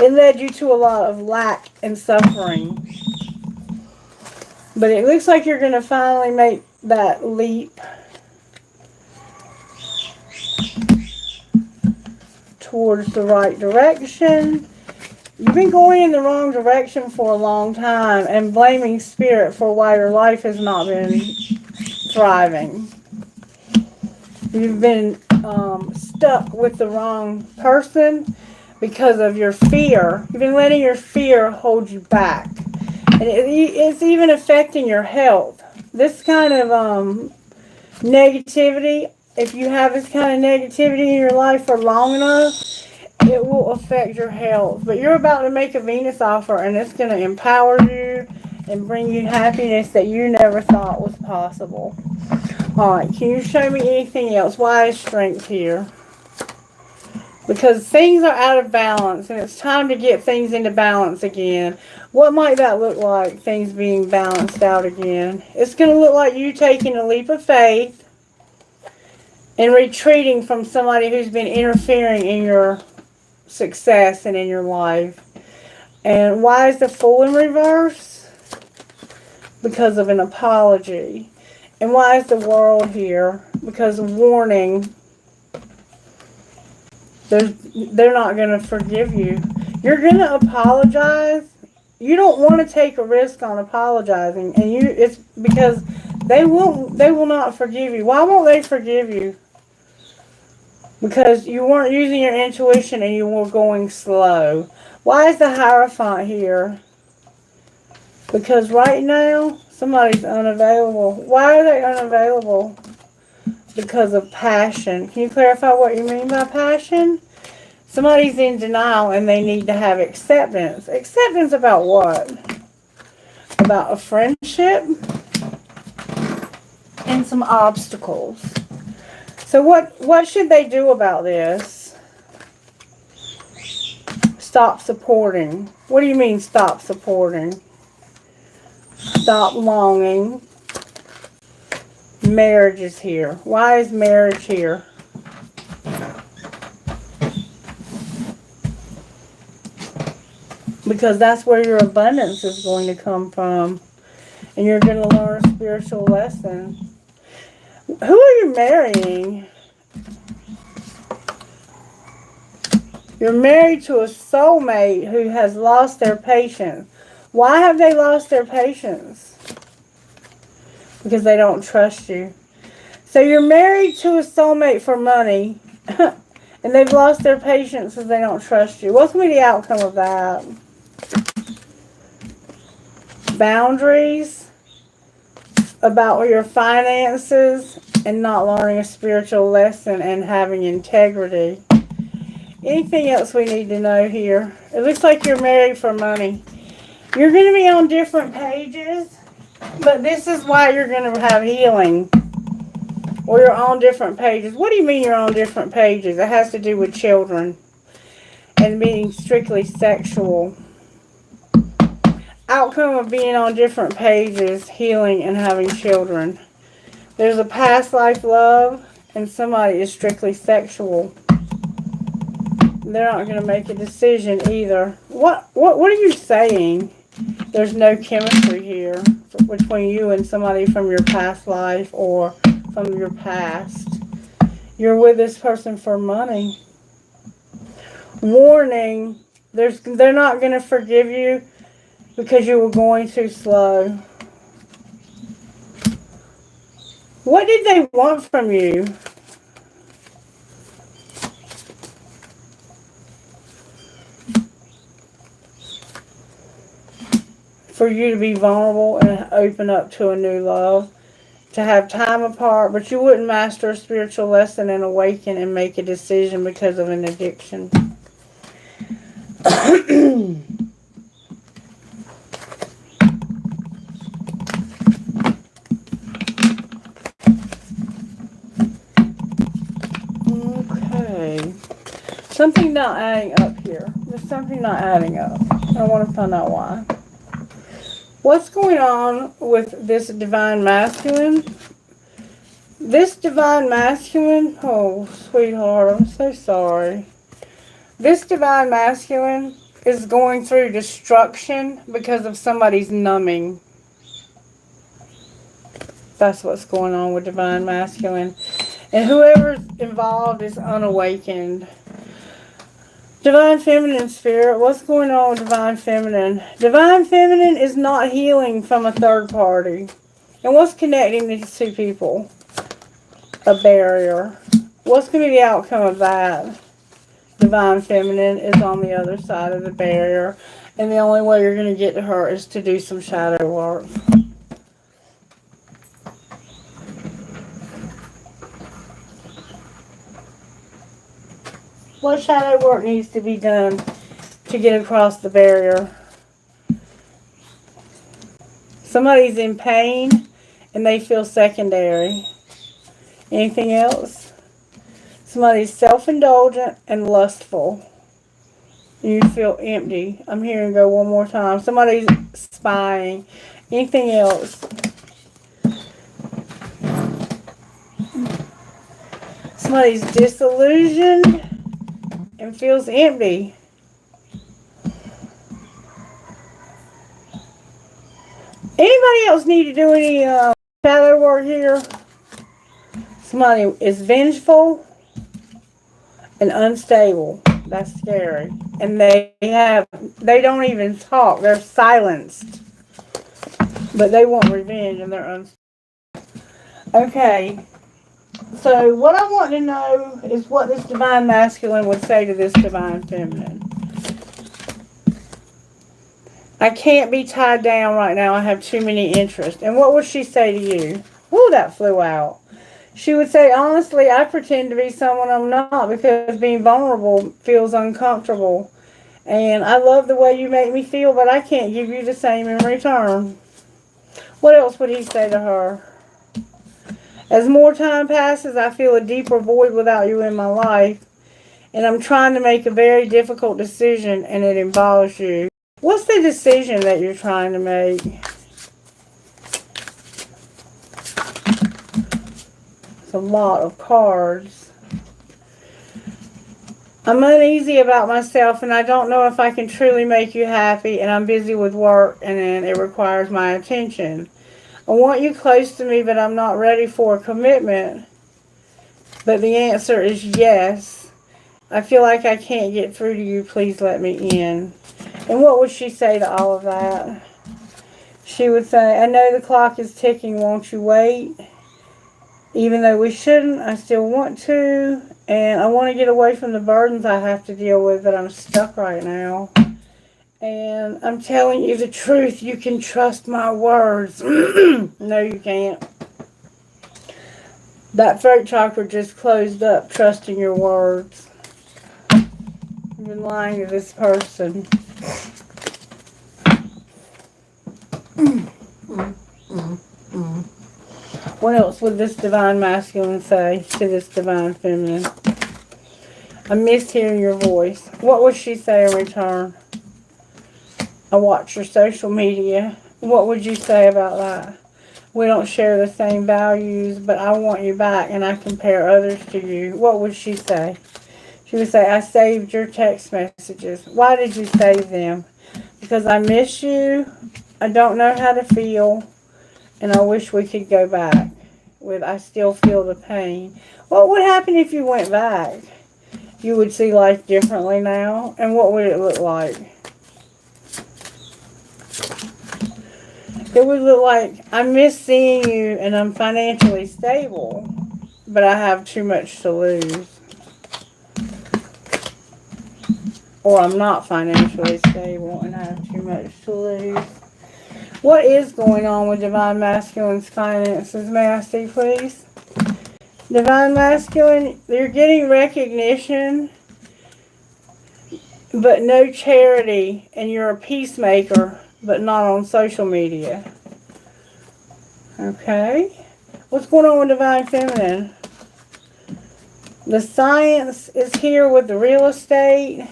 It led you to a lot of lack and suffering. But it looks like you're going to finally make that leap towards the right direction. You've been going in the wrong direction for a long time and blaming spirit for why your life has not been thriving. You've been stuck with the wrong person because of your fear. You've been letting your fear hold you back. And it's even affecting your health. This kind of negativity, if you have this kind of negativity in your life for long enough, it will affect your health. But you're about to make a Venus offer, and it's going to empower you and bring you happiness that you never thought was possible. Alright, can you show me anything else? Why is strength here? Because things are out of balance, and it's time to get things into balance again. What might that look like, things being balanced out again? It's going to look like you taking a leap of faith and retreating from somebody who's been interfering in your success and in your life. And why is the Fool in reverse? Because of an apology. And why is the World here? Because of warning. They're not going to forgive you. You're going to apologize. You don't want to take a risk on apologizing, and it's because they will not forgive you. Why won't they forgive you? Because you weren't using your intuition and you were going slow. Why is the Hierophant here? Because right now, somebody's unavailable. Why are they unavailable? Because of passion. Can you clarify what you mean by passion? Somebody's in denial and they need to have acceptance. Acceptance about what? About a friendship and some obstacles. So what should they do about this? Stop supporting. What do you mean stop supporting? Stop longing. Marriage is here. Why is marriage here? Because that's where your abundance is going to come from. And you're going to learn a spiritual lesson. Who are you marrying? You're married to a soulmate who has lost their patience. Why have they lost their patience? Because they don't trust you. So you're married to a soulmate for money. And they've lost their patience because they don't trust you. What's going to be the outcome of that? Boundaries about your finances and not learning a spiritual lesson and having integrity. Anything else we need to know here? It looks like you're married for money. You're going to be on different pages, but this is why you're going to have healing. Or you're on different pages. What do you mean you're on different pages? It has to do with children and being strictly sexual. Outcome of being on different pages, healing and having children. There's a past life love and somebody is strictly sexual. They're not going to make a decision either. What are you saying? There's no chemistry here between you and somebody from your past life or from your past. You're with this person for money. Warning, they're not going to forgive you because you were going too slow. What did they want from you? For you to be vulnerable and open up to a new love, to have time apart, but you wouldn't master a spiritual lesson and awaken and make a decision because of an addiction. Okay. Something not adding up here. There's something not adding up. I want to find out why. What's going on with this divine masculine? This divine masculine, oh, sweetheart, I'm so sorry. This divine masculine is going through destruction because of somebody's numbing. That's what's going on with divine masculine. And whoever's involved is unawakened. Divine feminine spirit, what's going on with divine feminine? Divine feminine is not healing from a third party. And what's connecting these two people? A barrier. What's going to be the outcome of that? Divine feminine is on the other side of the barrier. And the only way you're going to get to her is to do some shadow work. What shadow work needs to be done to get across the barrier? Somebody's in pain and they feel secondary. Anything else? Somebody's self-indulgent and lustful. You feel empty. I'm hearing go one more time. Somebody's spying. Anything else? Somebody's disillusioned and feels empty. Anybody else need to do any shadow work here? Somebody is vengeful and unstable. That's scary. And they don't even talk. They're silenced. But they want revenge and they're unstable. Okay. So what I want to know is what this divine masculine would say to this divine feminine. I can't be tied down right now. I have too many interests. And what would she say to you? Whoa, that flew out. She would say, honestly, I pretend to be someone I'm not because being vulnerable feels uncomfortable. And I love the way you make me feel, but I can't give you the same in return. What else would he say to her? As more time passes, I feel a deeper void without you in my life. And I'm trying to make a very difficult decision, and it involves you. What's the decision that you're trying to make? It's a lot of cards. I'm uneasy about myself, and I don't know if I can truly make you happy, and I'm busy with work, and then it requires my attention. I want you close to me, but I'm not ready for a commitment. But the answer is yes. I feel like I can't get through to you. Please let me in. And what would she say to all of that? She would say, I know the clock is ticking. Won't you wait? Even though we shouldn't, I still want to. And I want to get away from the burdens I have to deal with, but I'm stuck right now. And I'm telling you the truth. You can trust my words. No, you can't. That throat chakra just closed up, trusting your words. You've been lying to this person. What else would this divine masculine say to this divine feminine? I missed hearing your voice. What would she say in return? I watch your social media. What would you say about that? We don't share the same values, but I want you back and I compare others to you. What would she say? She would say, I saved your text messages. Why did you save them? Because I miss you. I don't know how to feel. And I wish we could go back. I still feel the pain. What would happen if you went back? You would see life differently now. And what would it look like? It would look like, I miss seeing you and I'm financially stable, but I have too much to lose. Or I'm not financially stable and I have too much to lose. What is going on with Divine Masculine's finances? May I see, please? Divine Masculine, you're getting recognition, but no charity, and you're a peacemaker, but not on social media. Okay. What's going on with Divine Feminine? The Science is here with the real estate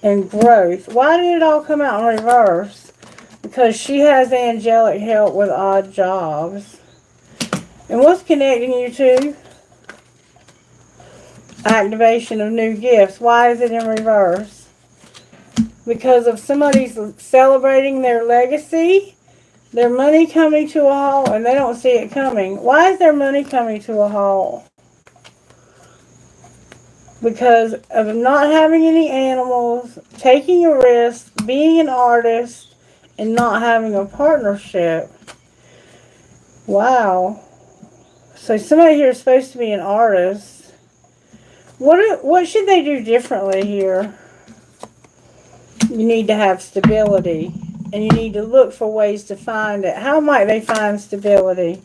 and growth. Why did it all come out in reverse? Because she has angelic help with odd jobs. And what's connecting you to? Activation of new gifts. Why is it in reverse? Because of somebody's celebrating their legacy, their money coming to a halt, and they don't see it coming. Why is their money coming to a halt? Because of not having any animals, taking a risk, being an artist, and not having a partnership. Wow. So somebody here is supposed to be an artist. What should they do differently here? You need to have stability. And you need to look for ways to find it. How might they find stability?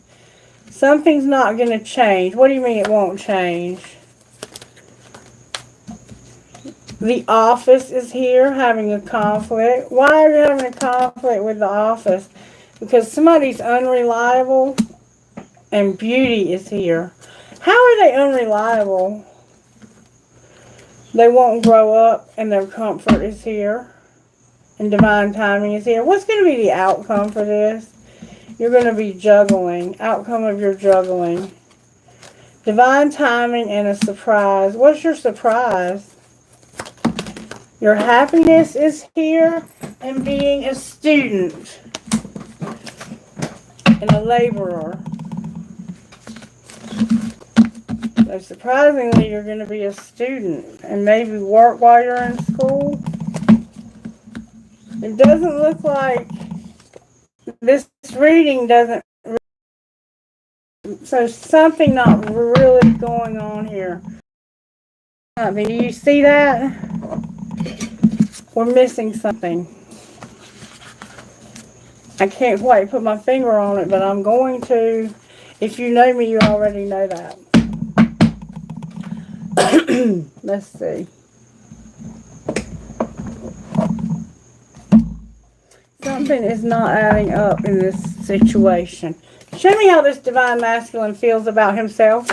Something's not going to change. What do you mean it won't change? The Office is here having a conflict. Why are you having a conflict with the Office? Because somebody's unreliable and Beauty is here. How are they unreliable? They won't grow up and their comfort is here. And divine timing is here. What's going to be the outcome for this? You're going to be juggling. Outcome of your juggling. Divine timing and a surprise. What's your surprise? Your happiness is here and being a student and a laborer. So surprisingly, you're going to be a student and maybe work while you're in school. It doesn't look like this reading doesn't. So something not really going on here. I mean, do you see that? We're missing something. I can't quite put my finger on it, but I'm going to. If you know me, you already know that. Let's see. Something is not adding up in this situation. Show me how this Divine Masculine feels about himself.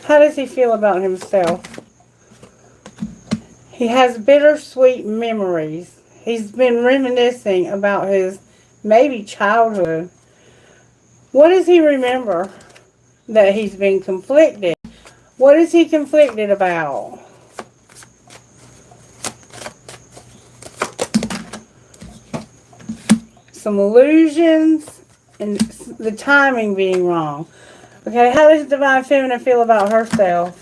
How does he feel about himself? He has bittersweet memories. He's been reminiscing about his maybe childhood. What does he remember? That he's been conflicted. What is he conflicted about? Some illusions and the timing being wrong. Okay, how does Divine Feminine feel about herself?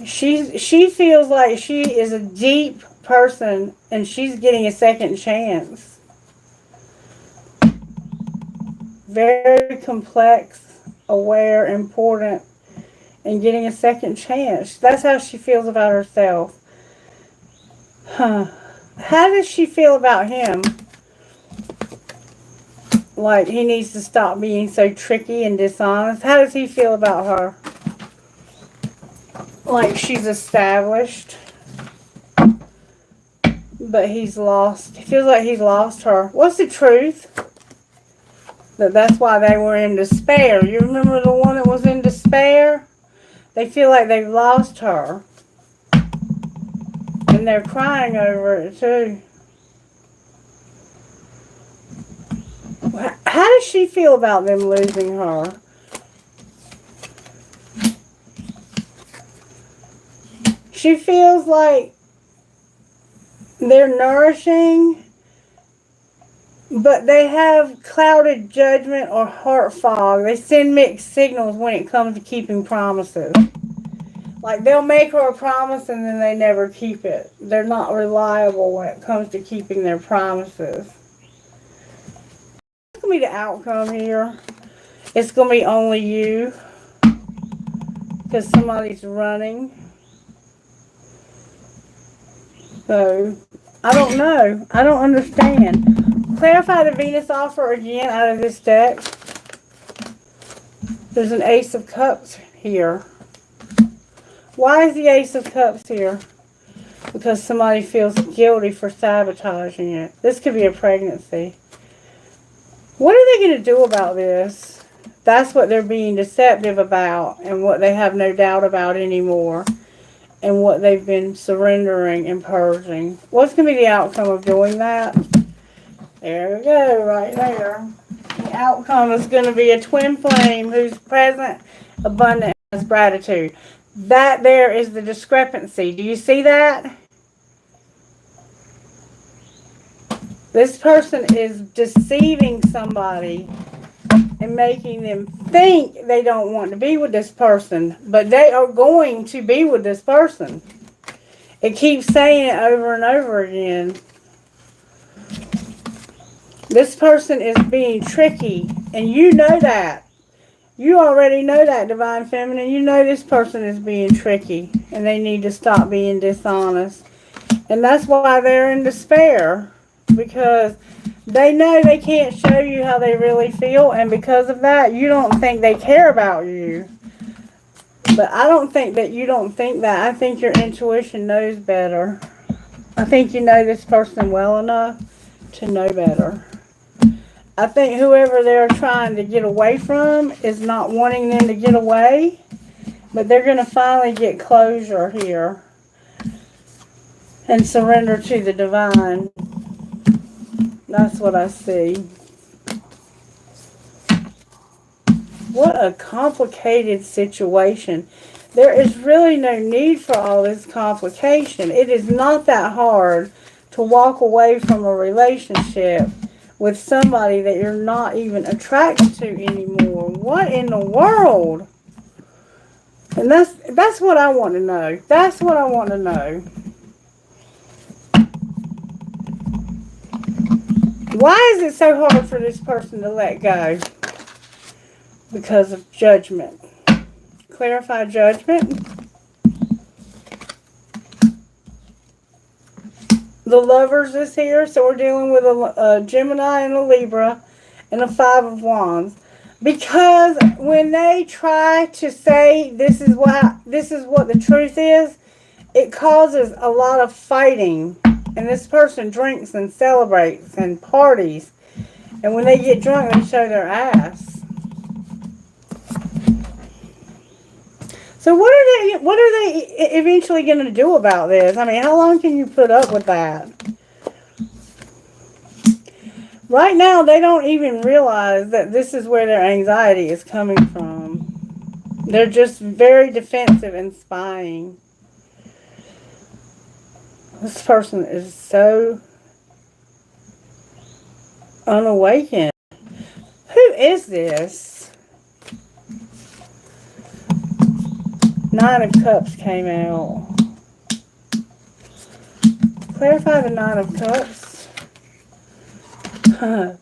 She feels like she is a deep person and she's getting a second chance. Very complex, aware, important, and getting a second chance. That's how she feels about herself. How does she feel about him? Like he needs to stop being so tricky and dishonest. How does he feel about her? Like she's established, but he's lost. He feels like he's lost her. What's the truth? That's why they were in despair. You remember the one that was in despair? They feel like they've lost her. And they're crying over it too. How does she feel about them losing her? She feels like they're nourishing, but they have clouded judgment or heart fog. They send mixed signals when it comes to keeping promises. Like, they'll make her a promise and then they never keep it. They're not reliable when it comes to keeping their promises. What's going to be the outcome here? It's going to be only you. Because somebody's running. So, I don't know. I don't understand. Clarify the Venus offer again out of this deck. There's an Ace of Cups here. Why is the Ace of Cups here? Because somebody feels guilty for sabotaging it. This could be a pregnancy. What are they going to do about this? That's what they're being deceptive about, and what they have no doubt about anymore, and what they've been surrendering and purging. What's going to be the outcome of doing that? There we go, right there. The outcome is going to be a twin flame who's present, abundant, and has gratitude. That there is the discrepancy. Do you see that? This person is deceiving somebody and making them think they don't want to be with this person, but they are going to be with this person. It keeps saying it over and over again. This person is being tricky, and you know that. You already know that, Divine Feminine. You know this person is being tricky, and they need to stop being dishonest. And that's why they're in despair, because they know they can't show you how they really feel, and because of that, you don't think they care about you. But I don't think that you don't think that. I think your intuition knows better. I think you know this person well enough to know better. I think whoever they're trying to get away from is not wanting them to get away, but they're going to finally get closure here and surrender to the divine. That's what I see. What a complicated situation. There is really no need for all this complication. It is not that hard to walk away from a relationship with somebody that you're not even attracted to anymore. What in the world? And that's what I want to know. That's what I want to know. Why is it so hard for this person to let go? Because of judgment. Clarify judgment. The Lovers is here, so we're dealing with a Gemini and a Libra and a Five of Wands. Because when they try to say this is what the truth is, it causes a lot of fighting. And this person drinks and celebrates and parties. And when they get drunk, they show their ass. So what are they eventually going to do about this? I mean, how long can you put up with that? Right now, they don't even realize that this is where their anxiety is coming from. They're just very defensive and spying. This person is so unawakened. Who is this? Nine of Cups came out. Clarify the Nine of Cups. The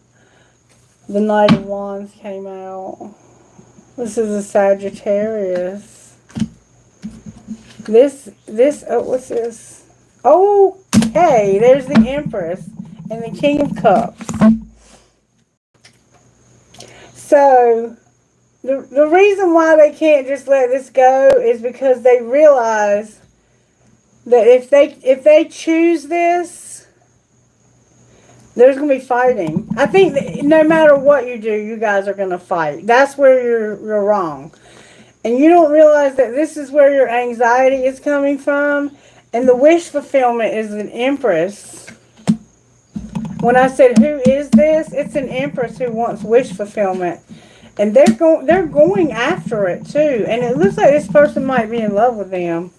Knight of Wands came out. This is a Sagittarius. Oh, what's this? Okay, there's the Empress and the King of Cups. So, the reason why they can't just let this go is because they realize that if they choose this, there's going to be fighting. I think that no matter what you do, you guys are going to fight. That's where you're wrong. And you don't realize that this is where your anxiety is coming from. And the wish fulfillment is an Empress. When I said, who is this? It's an Empress who wants wish fulfillment. And they're going after it too. And it looks like this person might be in love with them.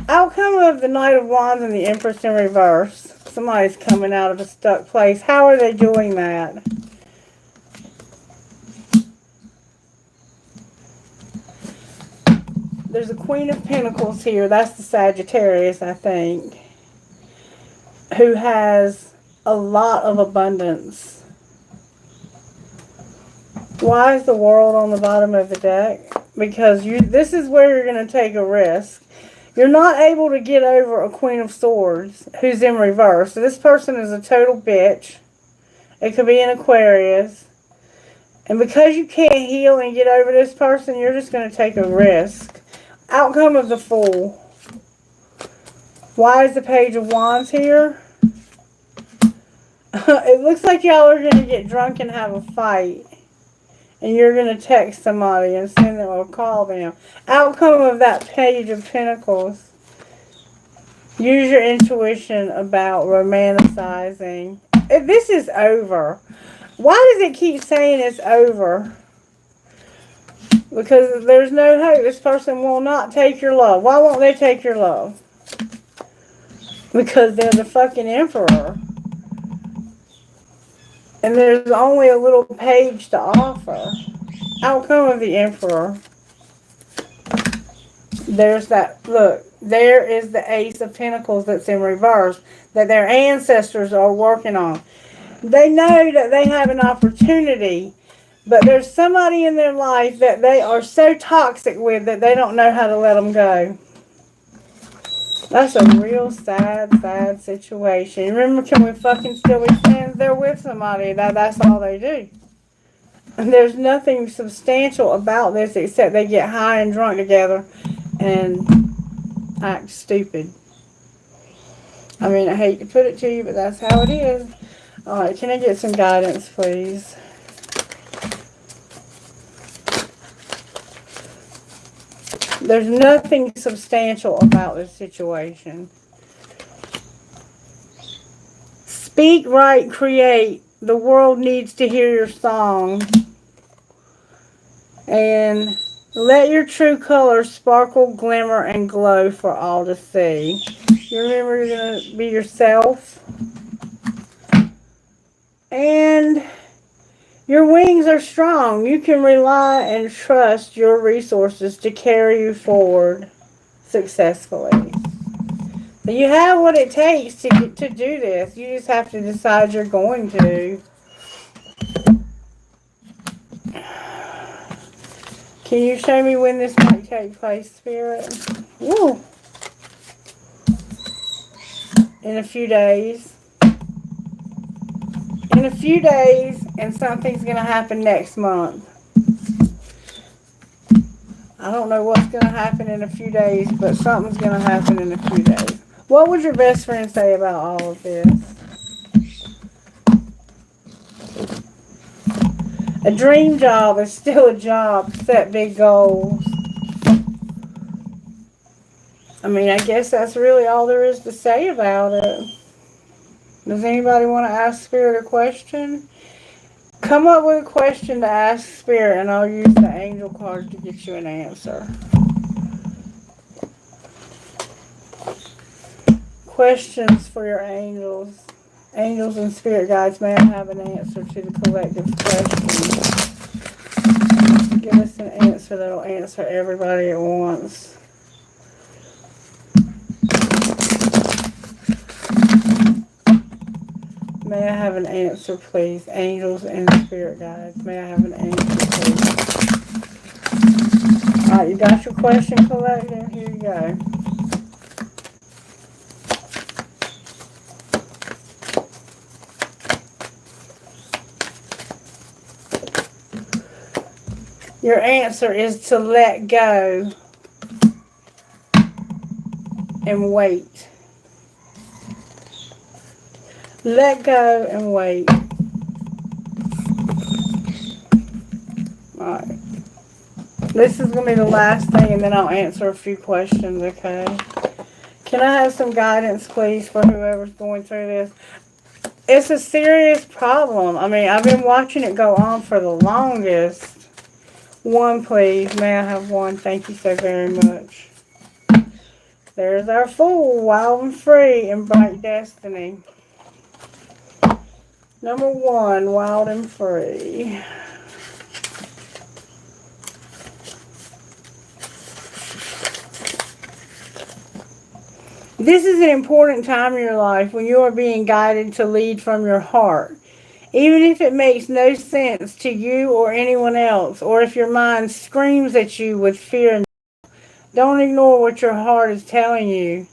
Outcome of the Knight of Wands and the Empress in reverse. Somebody's coming out of a stuck place. How are they doing that? There's a Queen of Pentacles here. That's the Sagittarius, I think. Who has a lot of abundance. Why is the World on the bottom of the deck? Because this is where you're going to take a risk. You're not able to get over a Queen of Swords who's in reverse. So this person is a total bitch. It could be an Aquarius. And because you can't heal and get over this person, you're just going to take a risk. Outcome of the Fool. Why is the Page of Wands here? It looks like y'all are going to get drunk and have a fight. And you're going to text somebody and send them or call them. Outcome of that Page of Pentacles. Use your intuition about romanticizing. This is over. Why does it keep saying it's over? Because there's no hope. This person will not take your love. Why won't they take your love? Because they're the fucking Emperor. And there's only a little page to offer. Outcome of the Emperor. There's that, look, there is the Ace of Pentacles that's in reverse that their ancestors are working on. They know that they have an opportunity, but there's somebody in their life that they are so toxic with that they don't know how to let them go. That's a real sad, sad situation. Remember, can we fucking still be friends? They're with somebody. That's all they do. And there's nothing substantial about this except they get high and drunk together and act stupid. I mean, I hate to put it to you, but that's how it is. Alright, can I get some guidance, please? There's nothing substantial about this situation. Speak, write, create. The world needs to hear your song. And let your true colors sparkle, glimmer, and glow for all to see. You remember you're going to be yourself. And your wings are strong. You can rely and trust your resources to carry you forward successfully. So you have what it takes to do this. You just have to decide you're going to. Can you show me when this might take place, Spirit? Woo. In a few days. In a few days, and something's going to happen next month. I don't know what's going to happen in a few days, but something's going to happen in a few days. What would your best friend say about all of this? A dream job is still a job. Set big goals. I mean, I guess that's really all there is to say about it. Does anybody want to ask Spirit a question? Come up with a question to ask Spirit, and I'll use the angel cards to get you an answer. Questions for your angels. Angels and spirit guides, may I have an answer to the collective question? Give us an answer that'll answer everybody at once. May I have an answer, please? Angels and spirit guides, may I have an answer, please? Alright, you got your question, collective? Here you go. Your answer is to let go and wait. Let go and wait. Alright. This is going to be the last thing, and then I'll answer a few questions, okay? Can I have some guidance, please, for whoever's going through this? It's a serious problem. I mean, I've been watching it go on for the longest. One, please. May I have one? Thank you so very much. There's our Fool, wild and free and bright destiny. Number 1, wild and free. This is an important time in your life when you are being guided to lead from your heart. Even if it makes no sense to you or anyone else, or if your mind screams at you with fear, don't ignore what your heart is telling you.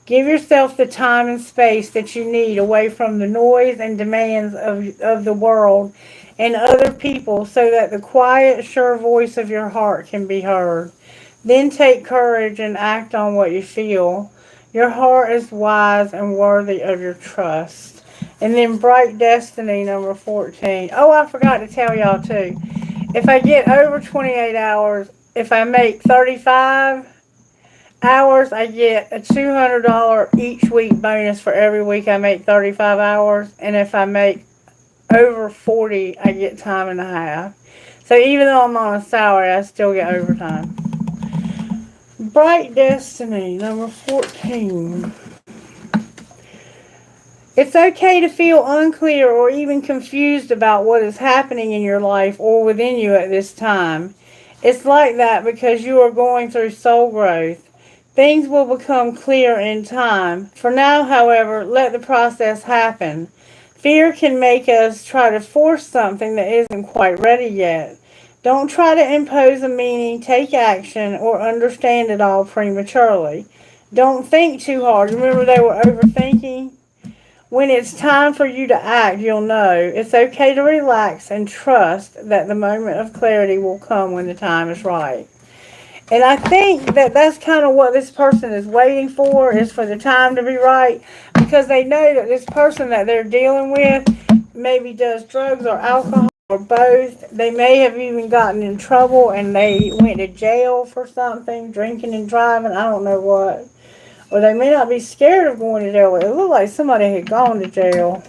Give yourself the time and space that you need away from the noise and demands of the world and other people so that the quiet, sure voice of your heart can be heard. Then take courage and act on what you feel. Your heart is wise and worthy of your trust. And then Bright Destiny, number 14. Oh, I forgot to tell y'all too. If I get over 28 hours, if I make 35 hours, I get a $200 each week bonus for every week I make 35 hours. And if I make over 40, I get time and a half. So even though I'm on a salary, I still get overtime. Bright Destiny, number 14. It's okay to feel unclear or even confused about what is happening in your life or within you at this time. It's like that because you are going through soul growth. Things will become clear in time. For now, however, let the process happen. Fear can make us try to force something that isn't quite ready yet. Don't try to impose a meaning, take action, or understand it all prematurely. Don't think too hard. Remember they were overthinking? When it's time for you to act, you'll know. It's okay to relax and trust that the moment of clarity will come when the time is right. And I think that that's kind of what this person is waiting for, is for the time to be right, because they know that this person that they're dealing with maybe does drugs or alcohol or both. They may have even gotten in trouble and they went to jail for something, drinking and driving, I don't know what. Or they may not be scared of going to jail. It looked like somebody had gone to jail.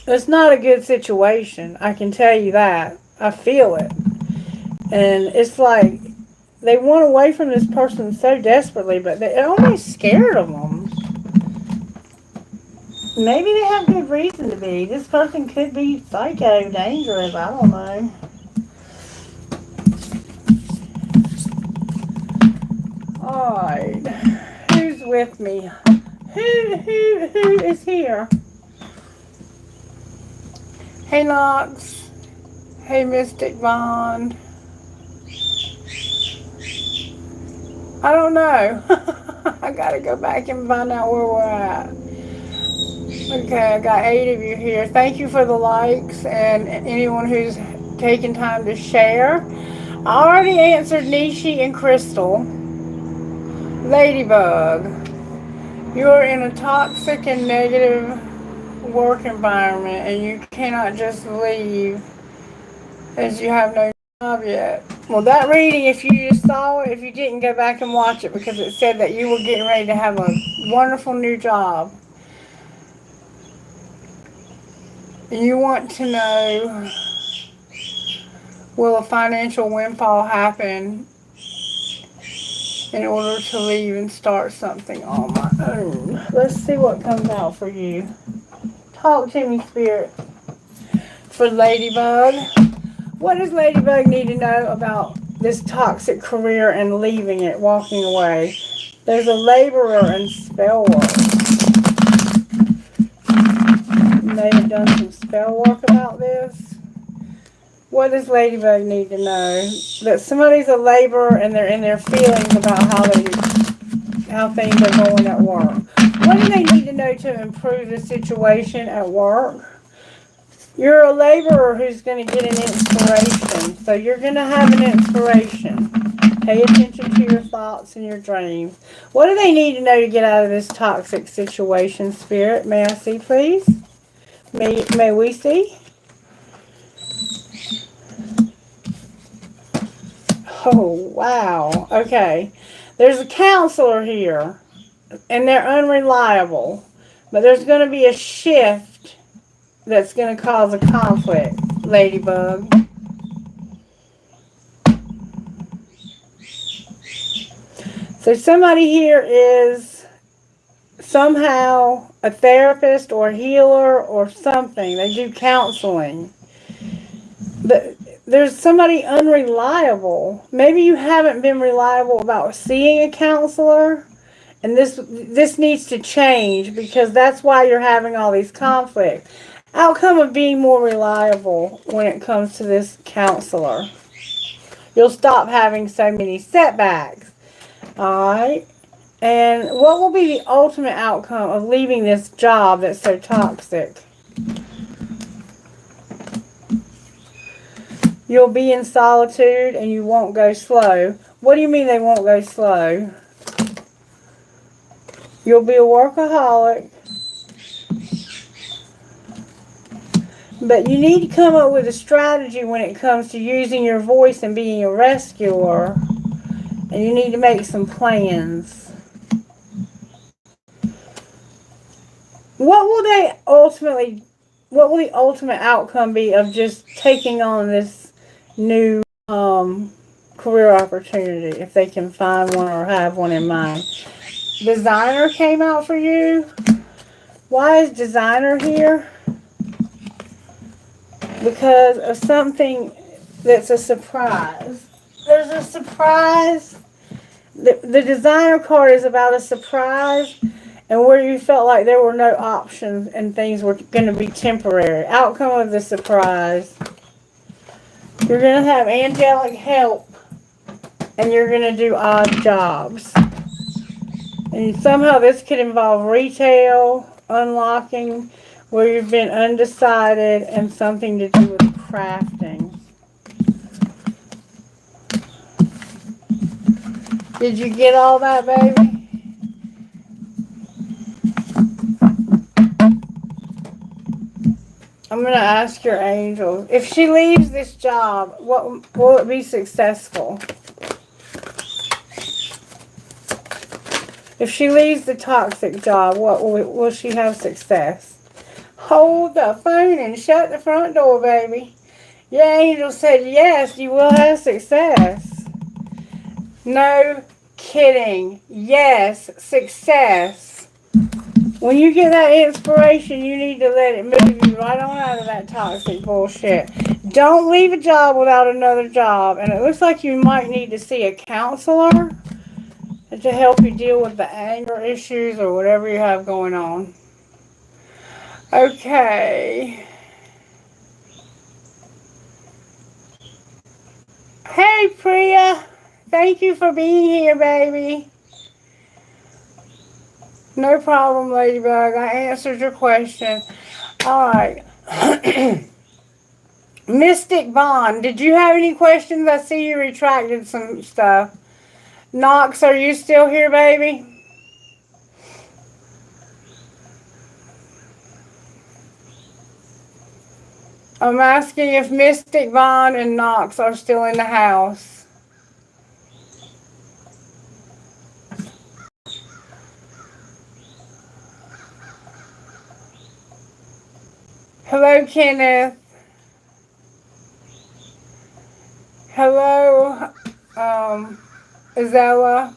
It's not a good situation, I can tell you that. I feel it. And it's like they want away from this person so desperately, but they're almost scared of them. Maybe they have good reason to be. This person could be psycho, dangerous, I don't know. Alright. Who's with me? Who is here? Hey Knox. Hey Mystic Bond. I don't know. I gotta go back and find out where we're at. Okay, I got 8 of you here. Thank you for the likes and anyone who's taken time to share. I already answered Nishi and Crystal. Ladybug, you're in a toxic and negative work environment and you cannot just leave as you have no job yet. Well, that reading, if you just saw it, if you didn't, go back and watch it, because it said that you were getting ready to have a wonderful new job. And you want to know, will a financial windfall happen in order to leave and start something on my own? Let's see what comes out for you. Talk to me, Spirit. For Ladybug, what does Ladybug need to know about this toxic career and leaving it, walking away? There's a laborer in spell work. You may have done some spell work about this. What does Ladybug need to know? That somebody's a laborer and they're in their feelings about how things are going at work. What do they need to know to improve the situation at work? You're a laborer who's going to get an inspiration. So you're going to have an inspiration. Pay attention to your thoughts and your dreams. What do they need to know to get out of this toxic situation, Spirit? May I see, please? May we see? Oh, wow. Okay. There's a counselor here, and they're unreliable. But there's going to be a shift that's going to cause a conflict, Ladybug. So somebody here is somehow a therapist or a healer or something. They do counseling. But there's somebody unreliable. Maybe you haven't been reliable about seeing a counselor, and this needs to change because that's why you're having all these conflicts. Outcome of being more reliable when it comes to this counselor. You'll stop having so many setbacks. Alright? And what will be the ultimate outcome of leaving this job that's so toxic? You'll be in solitude and you won't go slow. What do you mean they won't go slow? You'll be a workaholic. But you need to come up with a strategy when it comes to using your voice and being a rescuer. And you need to make some plans. What will the ultimate outcome be of just taking on this new career opportunity, if they can find one or have one in mind? Designer came out for you. Why is designer here? Because of something that's a surprise. There's a surprise. The designer card is about a surprise and where you felt like there were no options and things were going to be temporary. Outcome of the surprise. You're going to have angelic help and you're going to do odd jobs. And somehow this could involve retail, unlocking, where you've been undecided, and something to do with crafting. Did you get all that, baby? I'm going to ask your angels. If she leaves this job, what will it be successful? If she leaves the toxic job, what will she have success? Hold the phone and shut the front door, baby. Your angel said yes, you will have success. No kidding. Yes, success. When you get that inspiration, you need to let it move you right on out of that toxic bullshit. Don't leave a job without another job. And it looks like you might need to see a counselor to help you deal with the anger issues or whatever you have going on. Okay. Hey, Priya. Thank you for being here, baby. No problem, Ladybug. I answered your question. Alright. Mystic Bond, did you have any questions? I see you retracted some stuff. Knox, are you still here, baby? I'm asking if Mystic Bond and Knox are still in the house. Hello, Kenneth. Hello, Azella.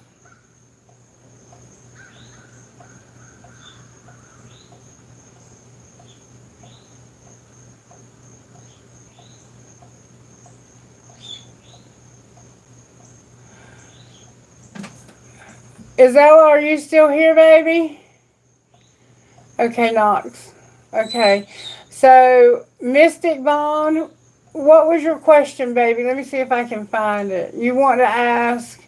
Azella, are you still here, baby? Okay, Knox. Okay. So, Mystic Bond, what was your question, baby? Let me see if I can find it. You want to ask,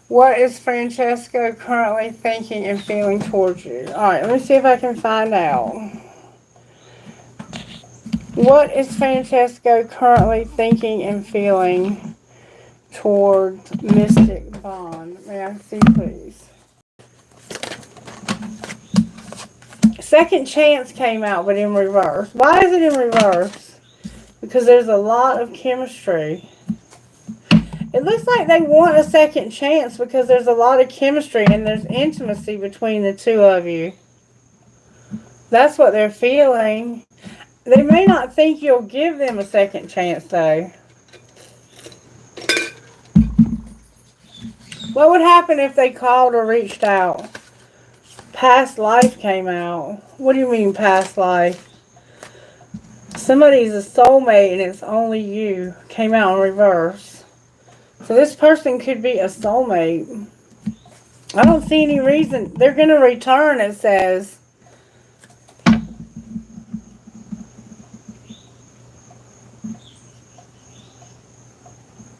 what is Francesco currently thinking and feeling towards you? Alright, let me see if I can find out. What is Francesco currently thinking and feeling towards Mystic Bond? May I see, please? Second Chance came out, but in reverse. Why is it in reverse? Because there's a lot of chemistry. It looks like they want a second chance because there's a lot of chemistry and there's intimacy between the two of you. That's what they're feeling. They may not think you'll give them a second chance, though. What would happen if they called or reached out? Past life came out. What do you mean past life? Somebody's a soulmate and it's only you. Came out in reverse. So this person could be a soulmate. I don't see any reason. They're going to return, it says.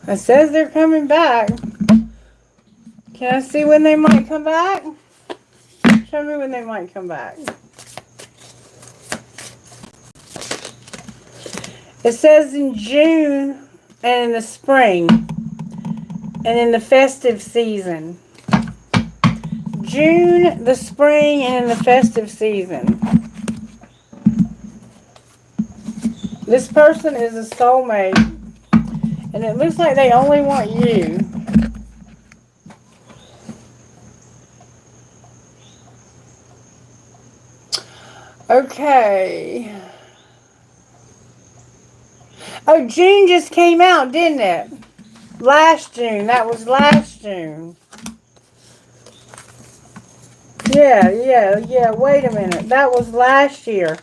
It says they're coming back. Can I see when they might come back? Show me when they might come back. It says in June and in the spring and in the festive season. June, the spring, and in the festive season. This person is a soulmate, and it looks like they only want you. Okay. Oh, June just came out, didn't it? Last June. That was last June. Yeah. Wait a minute. That was last year.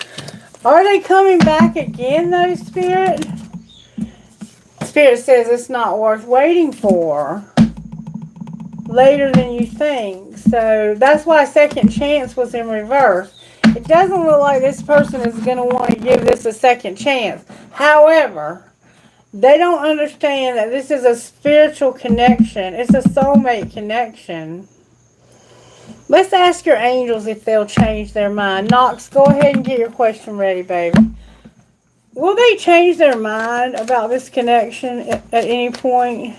Are they coming back again, though, Spirit? Spirit says it's not worth waiting for. Later than you think. So that's why second chance was in reverse. It doesn't look like this person is going to want to give this a second chance. However, they don't understand that this is a spiritual connection. It's a soulmate connection. Let's ask your angels if they'll change their mind. Knox, go ahead and get your question ready, baby. Will they change their mind about this connection at any point?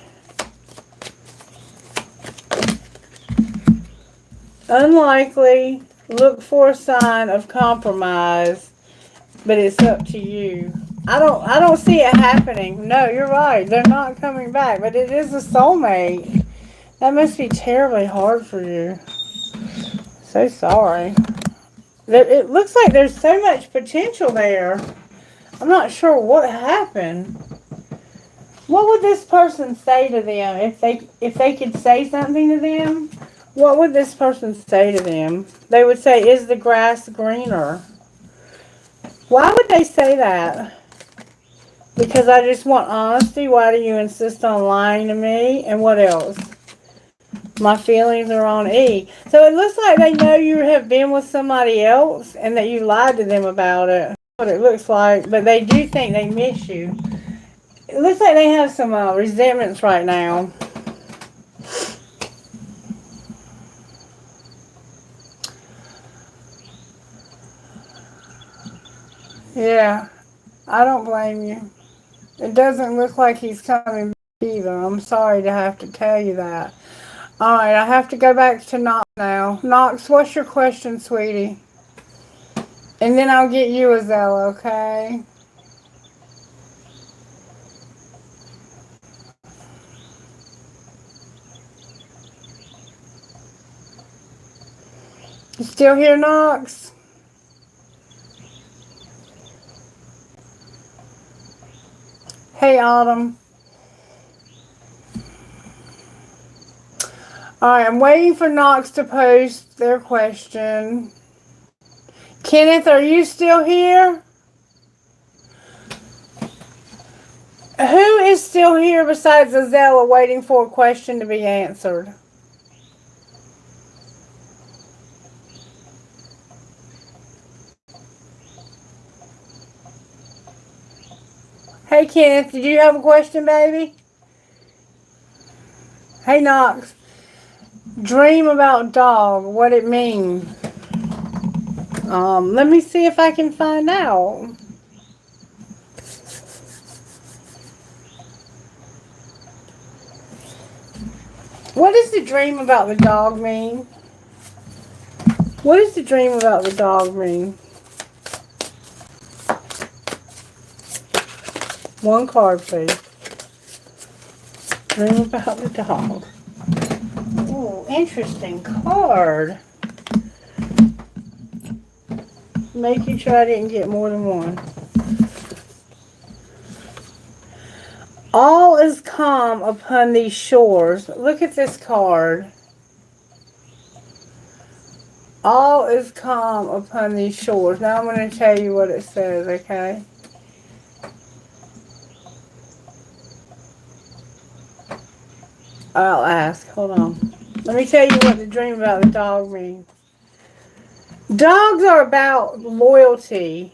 Unlikely. Look for a sign of compromise, but it's up to you. I don't see it happening. No, you're right. They're not coming back, but it is a soulmate. That must be terribly hard for you. So sorry. It looks like there's so much potential there. I'm not sure what happened. What would this person say to them if they could say something to them? What would this person say to them? They would say, "Is the grass greener?" Why would they say that? Because I just want honesty. Why do you insist on lying to me? And what else? My feelings are on E. So it looks like they know you have been with somebody else and that you lied to them about it. That's what it looks like. But they do think they miss you. It looks like they have some resentments right now. Yeah, I don't blame you. It doesn't look like he's coming back either. I'm sorry to have to tell you that. Alright, I have to go back to Knox now. Knox, what's your question, sweetie? And then I'll get you a Zella, okay? You still here, Knox? Hey, Autumn. Alright, I'm waiting for Knox to post their question. Kenneth, are you still here? Who is still here besides Azella waiting for a question to be answered? Hey, Kenneth, did you have a question, baby? Hey, Knox. Dream about dog, what it means. Let me see if I can find out. What does the dream about the dog mean? What does the dream about the dog mean? One card, please. Dream about the dog. Ooh, interesting card. Make you try I didn't get more than one. All is calm upon these shores. Look at this card. All is calm upon these shores. Now I'm going to tell you what it says, okay? I'll ask. Hold on. Let me tell you what the dream about the dog means. Dogs are about loyalty.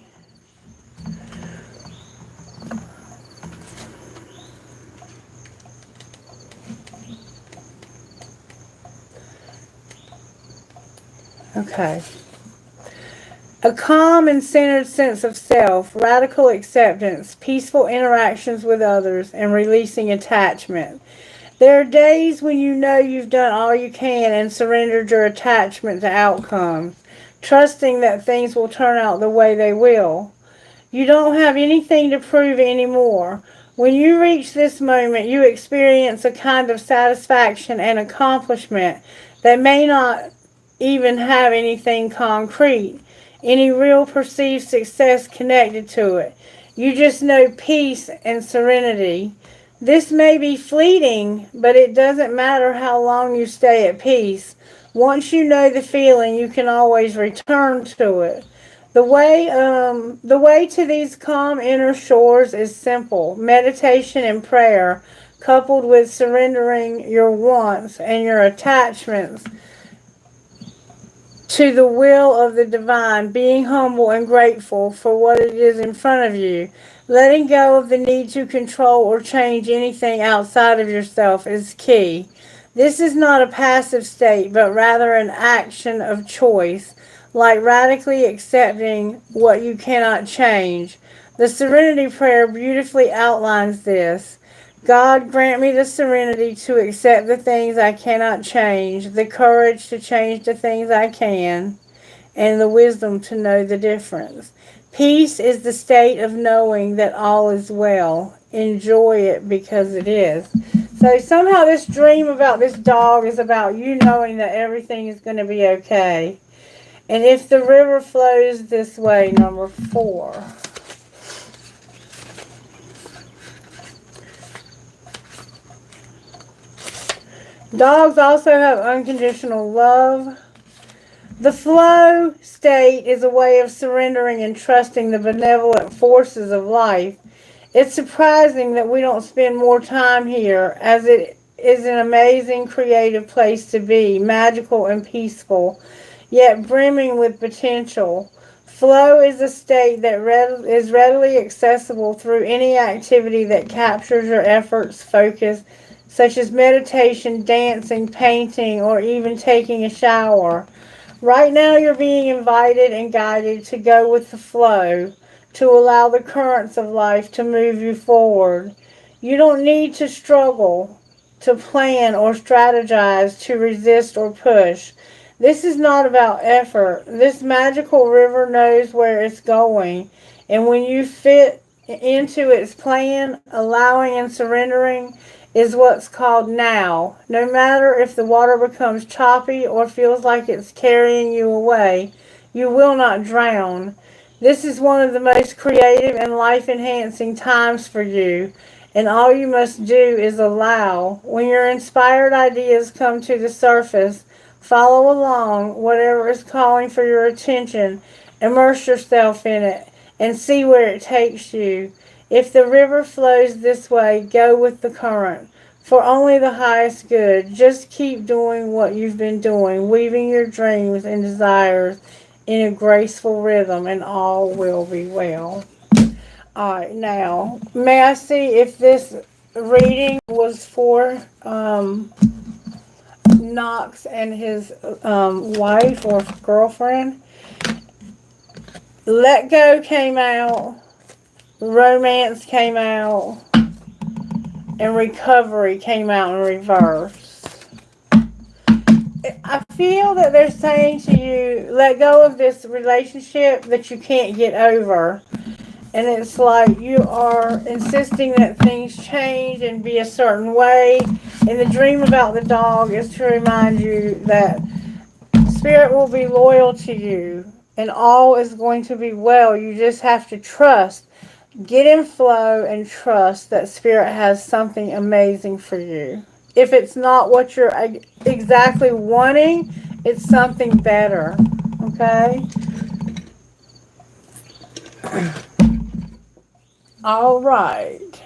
Okay. A calm and centered sense of self, radical acceptance, peaceful interactions with others, and releasing attachment. There are days when you know you've done all you can and surrendered your attachment to outcomes, trusting that things will turn out the way they will. You don't have anything to prove anymore. When you reach this moment, you experience a kind of satisfaction and accomplishment that may not even have anything concrete, any real perceived success connected to it. You just know peace and serenity. This may be fleeting, but it doesn't matter how long you stay at peace. Once you know the feeling, you can always return to it. The way to these calm inner shores is simple: meditation and prayer, coupled with surrendering your wants and your attachments to the will of the divine, being humble and grateful for what it is in front of you. Letting go of the need to control or change anything outside of yourself is key. This is not a passive state, but rather an action of choice, like radically accepting what you cannot change. The Serenity Prayer beautifully outlines this. God, grant me the serenity to accept the things I cannot change, the courage to change the things I can, and the wisdom to know the difference. Peace is the state of knowing that all is well. Enjoy it because it is. So somehow this dream about this dog is about you knowing that everything is going to be okay. And if the river flows this way, number 4. Dogs also have unconditional love. The flow state is a way of surrendering and trusting the benevolent forces of life. It's surprising that we don't spend more time here, as it is an amazing creative place to be, magical and peaceful, yet brimming with potential. Flow is a state that is readily accessible through any activity that captures your efforts, focus, such as meditation, dancing, painting, or even taking a shower. Right now you're being invited and guided to go with the flow, to allow the currents of life to move you forward. You don't need to struggle, to plan or strategize, to resist or push. This is not about effort. This magical river knows where it's going, and when you fit into its plan, allowing and surrendering is what's called now. No matter if the water becomes choppy or feels like it's carrying you away, you will not drown. This is one of the most creative and life-enhancing times for you, and all you must do is allow. When your inspired ideas come to the surface, follow along, whatever is calling for your attention. Immerse yourself in it and see where it takes you. If the river flows this way, go with the current, for only the highest good. Just keep doing what you've been doing, weaving your dreams and desires in a graceful rhythm, and all will be well. Alright, now, may I see if this reading was for Knox and his wife or girlfriend? Let Go came out, Romance came out, and Recovery came out in reverse. I feel that they're saying to you, let go of this relationship that you can't get over. And it's like you are insisting that things change and be a certain way. And the dream about the dog is to remind you that Spirit will be loyal to you and all is going to be well. You just have to trust. Get in flow and trust that Spirit has something amazing for you. If it's not what you're exactly wanting, it's something better. Okay? All right.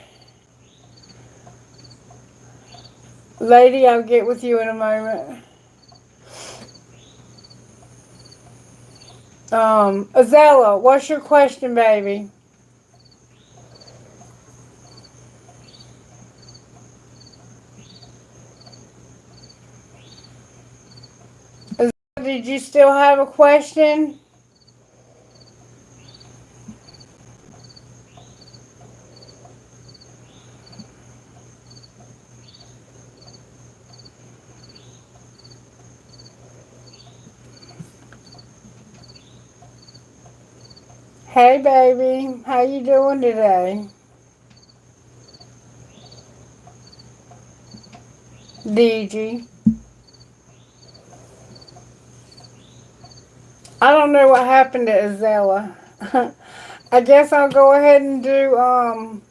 Lady, I'll get with you in a moment. Azella, what's your question, baby? Azella, did you still have a question? Hey, baby. How you doing today? DG. I don't know what happened to Azella. I guess I'll go ahead and do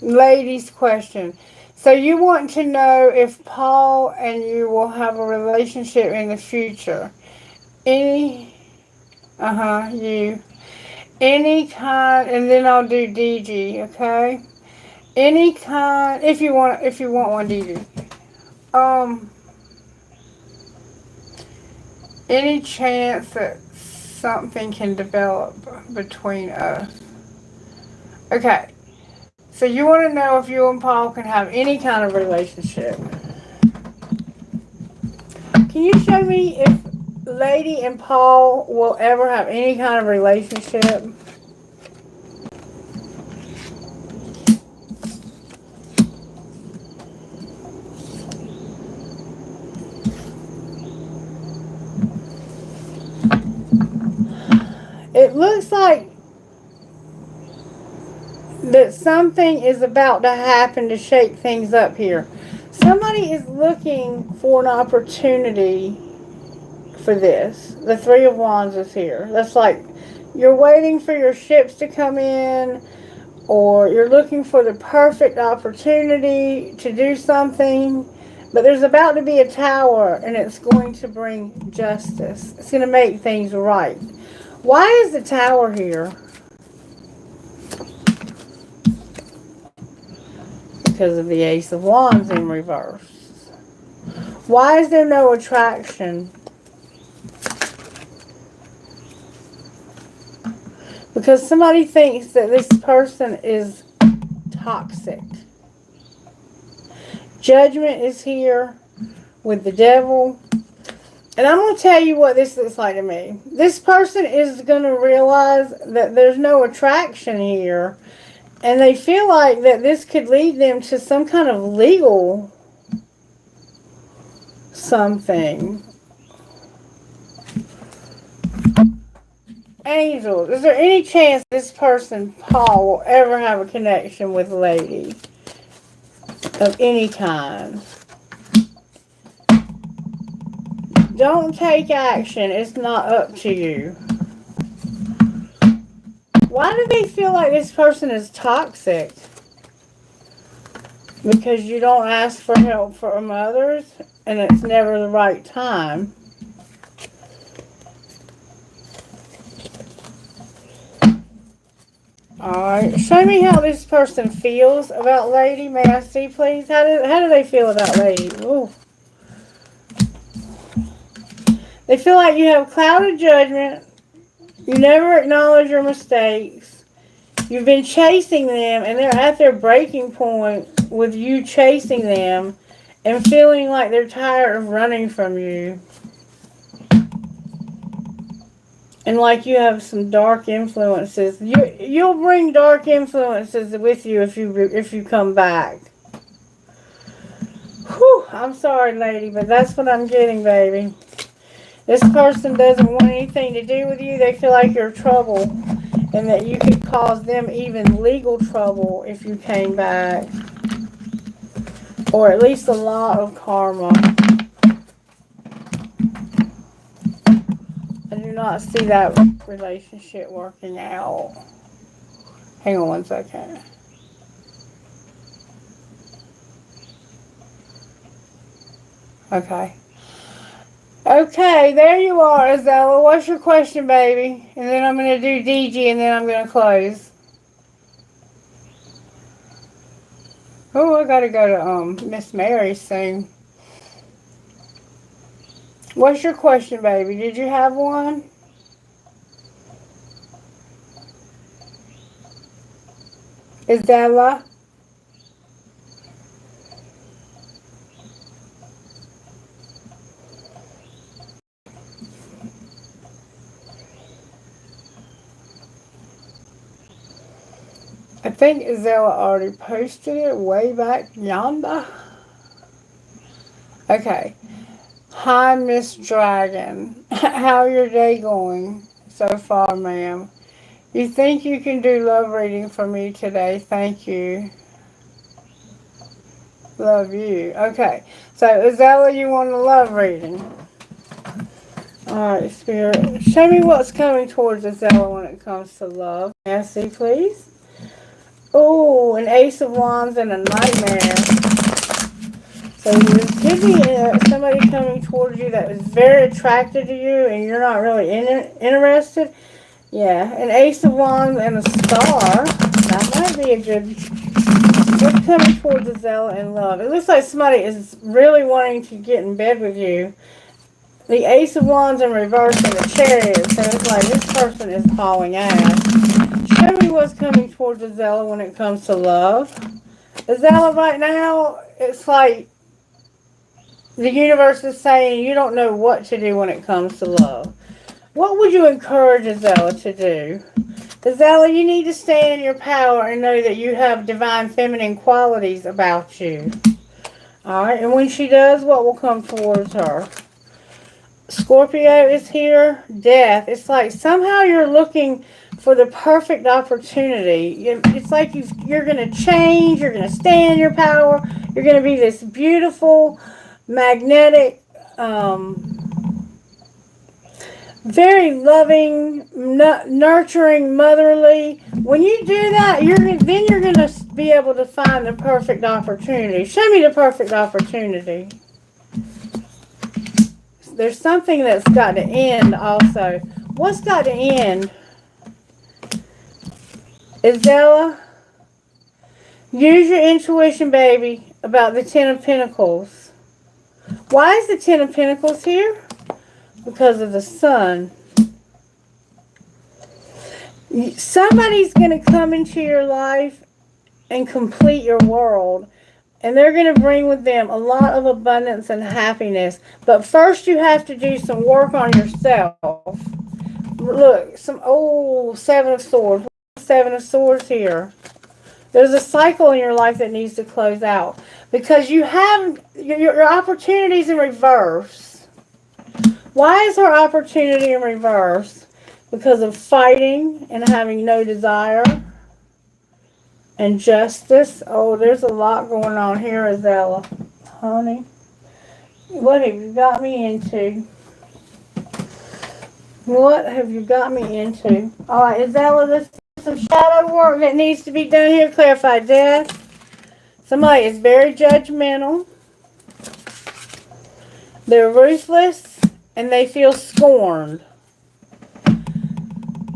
ladies' question. So you want to know if Paul and you will have a relationship in the future. Any you. Any kind, and then I'll do DG, okay? Any kind, if you want one, DG. Um any chance that something can develop between us. Okay. So you want to know if you and Paul can have any kind of relationship. Can you show me if Lady and Paul will ever have any kind of relationship? It looks like that something is about to happen to shake things up here. Somebody is looking for an opportunity for this. The Three of Wands is here. That's like you're waiting for your ships to come in, or you're looking for the perfect opportunity to do something. But there's about to be a tower, and it's going to bring justice. It's going to make things right. Why is the tower here? Because of the Ace of Wands in reverse. Why is there no attraction? Because somebody thinks that this person is toxic. Judgment is here with the devil. And I'm going to tell you what this looks like to me. This person is going to realize that there's no attraction here. And they feel like that this could lead them to some kind of legal something. Angels, is there any chance this person, Paul, will ever have a connection with a lady of any kind? Don't take action. It's not up to you. Why do they feel like this person is toxic? Because you don't ask for help from others, and it's never the right time. Alright, show me how this person feels about Lady. May I see, please? How do they feel about Lady? Ooh. They feel like you have clouded judgment. You never acknowledge your mistakes. You've been chasing them, and they're at their breaking point with you chasing them and feeling like they're tired of running from you. And like you have some dark influences. You'll bring dark influences with you if you come back. Whew, I'm sorry, lady, but that's what I'm getting, baby. This person doesn't want anything to do with you. They feel like you're trouble and that you could cause them even legal trouble if you came back. Or at least a lot of karma. I do not see that relationship working out. Hang on one second. Okay. Okay, there you are, Azella. What's your question, baby? And then I'm going to do DG and then I'm going to close. Oh, I got to go to Miss Mary soon. What's your question, baby? Did you have one? Azella? I think Azella already posted it way back yonder. Okay. Hi, Miss Dragon. How your day going so far, ma'am? You think you can do love reading for me today? Thank you. Love you. Okay. So, Azella, you want a love reading? Alright, Spirit. Show me what's coming towards Azella when it comes to love. May I see, please? Oh, an Ace of Wands and a Nightmare. So there's could be somebody coming towards you that is very attracted to you and you're not really interested. Yeah, an Ace of Wands and a Star. That might be a good... What's coming towards Azella in love? It looks like somebody is really wanting to get in bed with you. The Ace of Wands in reverse and the Chariot. So it's like this person is hauling ass. Show me what's coming towards Azella when it comes to love. Azella, right now, it's like the universe is saying you don't know what to do when it comes to love. What would you encourage Azella to do? Azella, you need to stand in your power and know that you have divine feminine qualities about you. Alright, and when she does, what will come towards her? Scorpio is here. Death. It's like somehow you're looking for the perfect opportunity. It's like you're going to change. You're going to stand in your power. You're going to be this beautiful, magnetic, very loving, nurturing, motherly. When you do that, then you're going to be able to find the perfect opportunity. Show me the perfect opportunity. There's something that's got to end also. What's got to end? Azella, use your intuition, baby, about the Ten of Pentacles. Why is the Ten of Pentacles here? Because of the Sun. Somebody's going to come into your life and complete your world. And they're going to bring with them a lot of abundance and happiness. But first you have to do some work on yourself. Look, Seven of Swords. Seven of Swords here. There's a cycle in your life that needs to close out. Because you have your opportunities in reverse. Why is our opportunity in reverse? Because of fighting and having no desire. And justice. Oh, there's a lot going on here, Azella. Honey. What have you got me into? What have you got me into? Alright, Azella, there's some shadow work that needs to be done here. Clarify death. Somebody is very judgmental. They're ruthless. And they feel scorned.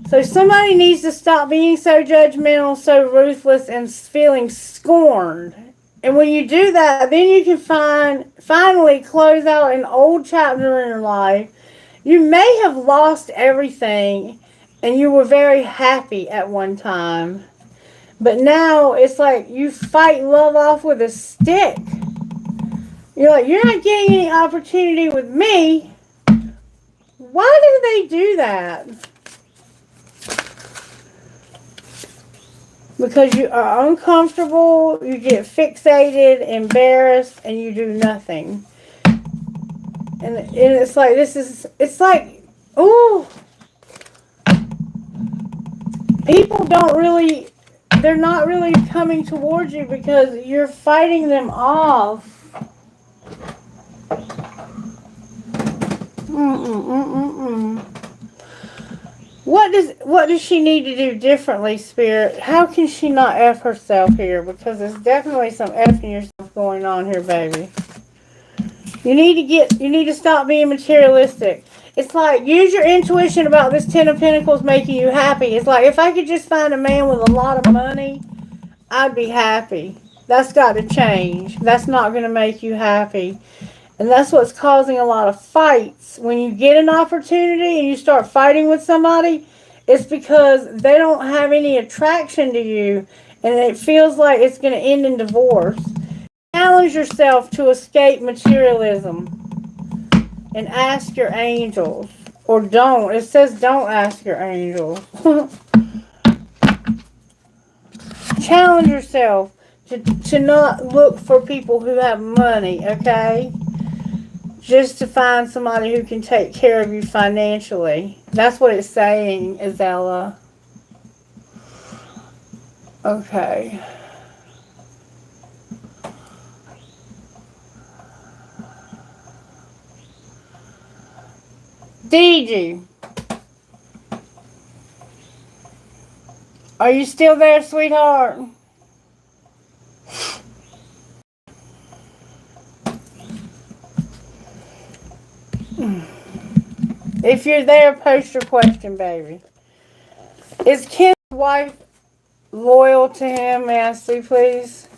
So somebody needs to stop being so judgmental, so ruthless, and feeling scorned. And when you do that, then you can finally close out an old chapter in your life. You may have lost everything, and you were very happy at one time. But now it's like you fight love off with a stick. You're like, you're not getting any opportunity with me. Why do they do that? Because you are uncomfortable, you get fixated, embarrassed, and you do nothing. And it's like, it's like, ooh. People they're not really coming towards you because you're fighting them off. What does she need to do differently, Spirit? How can she not F herself here? Because there's definitely some Fing yourself going on here, baby. You need to stop being materialistic. It's like, use your intuition about this Ten of Pentacles making you happy. It's like, if I could just find a man with a lot of money, I'd be happy. That's got to change. That's not going to make you happy. And that's what's causing a lot of fights. When you get an opportunity and you start fighting with somebody, it's because they don't have any attraction to you. And it feels like it's going to end in divorce. Challenge yourself to escape materialism and ask your angels. Or don't. It says don't ask your angels. Challenge yourself to not look for people who have money, okay? Just to find somebody who can take care of you financially. That's what it's saying, Isella. Okay. DG. Are you still there, sweetheart? If you're there, post your question, baby. Is Ken's wife loyal to him? May I see, please?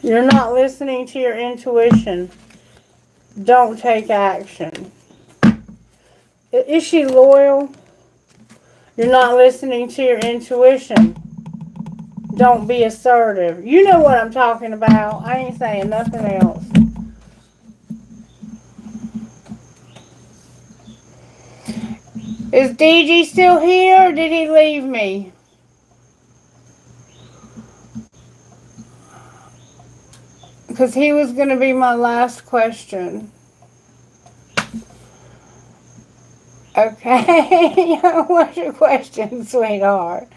You're not listening to your intuition. Don't take action. Is she loyal? You're not listening to your intuition. Don't be assertive. You know what I'm talking about. I ain't saying nothing else. Is DG still here or did he leave me? Because he was going to be my last question. Okay. What's your question, sweetheart?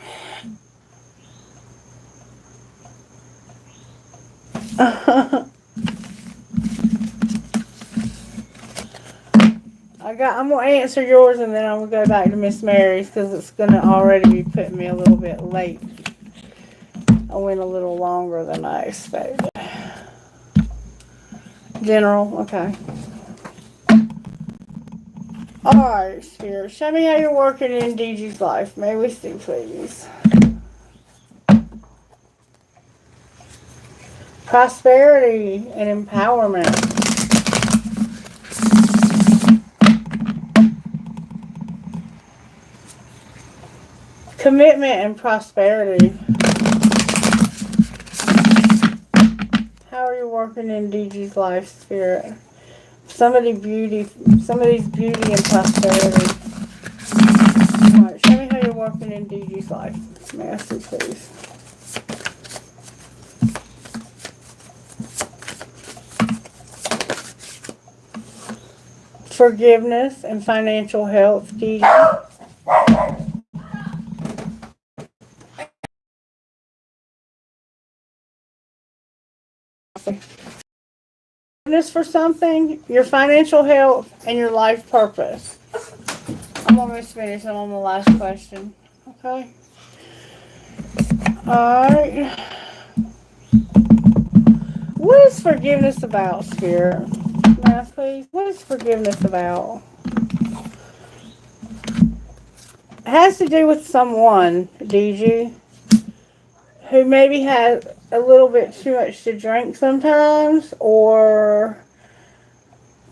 I'm going to answer yours and then I'm going to go back to Miss Mary's because it's going to already be putting me a little bit late. I went a little longer than I expected. General, okay. Alright, Spirit. Show me how you're working in DG's life. May we see, please. Prosperity and empowerment. Commitment and prosperity. How are you working in DG's life, Spirit? Somebody's beauty and prosperity. Alright, show me how you're working in DG's life. May I see, please? Forgiveness and financial health, DG. Forgiveness for something, your financial health, and your life purpose. I'm almost finished. I'm on the last question. Okay. Alright. What is forgiveness about, Spirit? Math, please. What is forgiveness about? It has to do with someone, DG, who maybe had a little bit too much to drink sometimes, or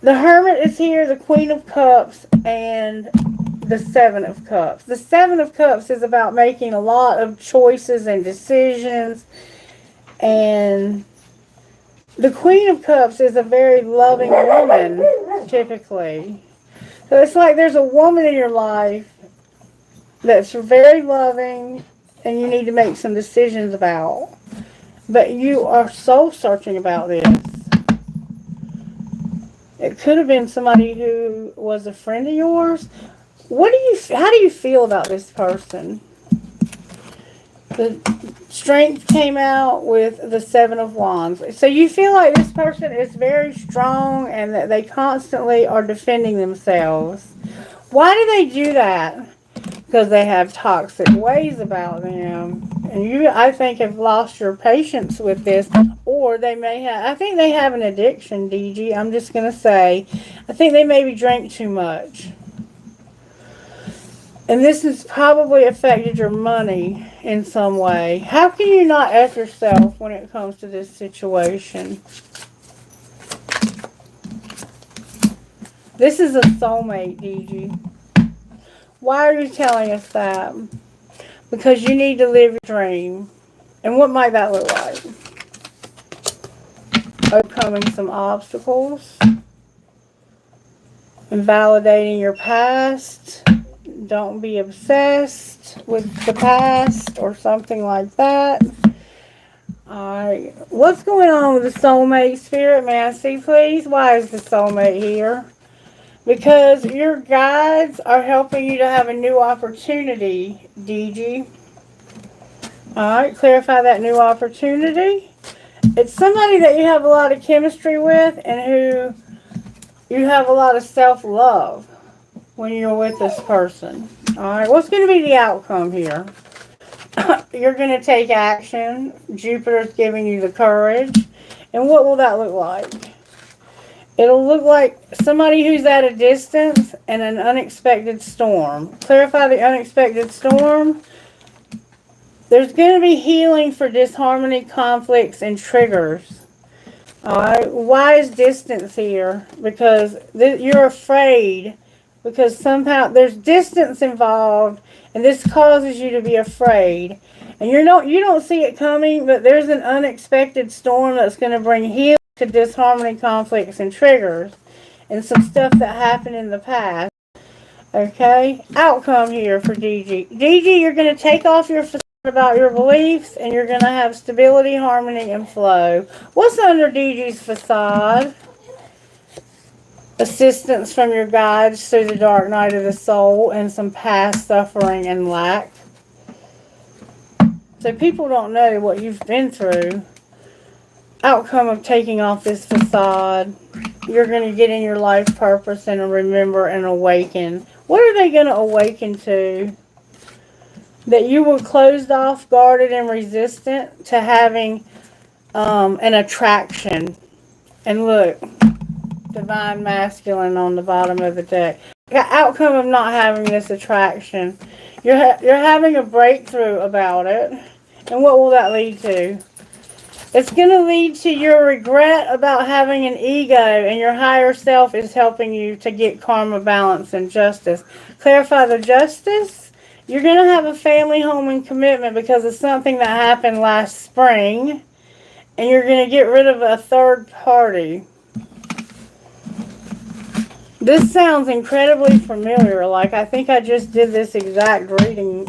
the Hermit is here, the Queen of Cups, and the Seven of Cups. The Seven of Cups is about making a lot of choices and decisions, and the Queen of Cups is a very loving woman, typically. So it's like there's a woman in your life that's very loving and you need to make some decisions about. But you are soul searching about this. It could have been somebody who was a friend of yours. How do you feel about this person? The strength came out with the Seven of Wands. So you feel like this person is very strong and that they constantly are defending themselves. Why do they do that? Because they have toxic ways about them. And you, I think, have lost your patience with this. Or they may have, I think they have an addiction, DG. I'm just going to say, I think they maybe drink too much. And this has probably affected your money in some way. How can you not F yourself when it comes to this situation? This is a soulmate, DG. Why are you telling us that? Because you need to live your dream. And what might that look like? Overcoming some obstacles. Invalidating your past. Don't be obsessed with the past or something like that. Alright. What's going on with the soulmate spirit? May I see, please? Why is the soulmate here? Because your guides are helping you to have a new opportunity, DG. Alright, clarify that new opportunity. It's somebody that you have a lot of chemistry with and who you have a lot of self-love when you're with this person. Alright, what's going to be the outcome here? You're going to take action. Jupiter's giving you the courage. And what will that look like? It'll look like somebody who's at a distance and an unexpected storm. Clarify the unexpected storm. There's going to be healing for disharmony, conflicts, and triggers. Alright, why is distance here? Because you're afraid. Because somehow there's distance involved, and this causes you to be afraid. And you don't see it coming, but there's an unexpected storm that's going to bring healing to disharmony, conflicts, and triggers, and some stuff that happened in the past. Okay? Outcome here for DG. DG, you're going to take off your facade about your beliefs, and you're going to have stability, harmony, and flow. What's under DG's facade? Assistance from your guides through the dark night of the soul and some past suffering and lack. So people don't know what you've been through. Outcome of taking off this facade. You're going to get in your life purpose and remember and awaken. What are they going to awaken to? That you were closed off, guarded, and resistant to having an attraction. And look, divine masculine on the bottom of the deck. The outcome of not having this attraction. You're having a breakthrough about it. And what will that lead to? It's going to lead to your regret about having an ego, and your higher self is helping you to get karma, balance, and justice. Clarify the justice. You're going to have a family, home, and commitment because of something that happened last spring. And you're going to get rid of a third party. This sounds incredibly familiar. Like, I think I just did this exact reading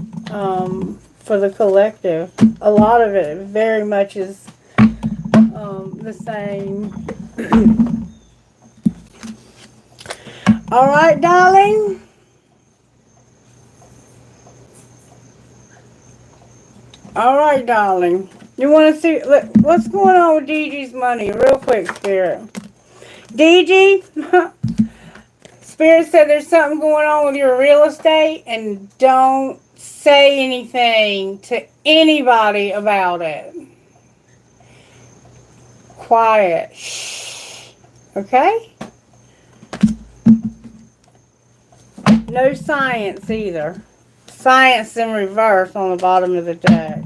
for the collective. A lot of it very much is the same. Alright, darling. Alright, darling. You want to see, look, what's going on with DG's money? Real quick, Spirit. DG, Spirit said there's something going on with your real estate, and don't say anything to anybody about it. Quiet. Shh. Okay? No science either. Science in reverse on the bottom of the deck.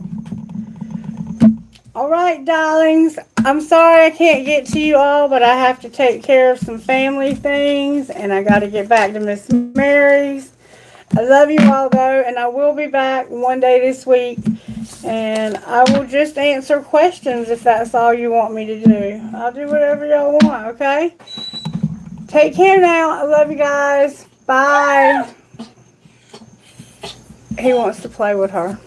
Alright, darlings. I'm sorry I can't get to you all, but I have to take care of some family things, and I got to get back to Miss Mary's. I love you all, though, and I will be back one day this week, and I will just answer questions if that's all you want me to do. I'll do whatever y'all want, okay? Take care now. I love you guys. Bye. He wants to play with her.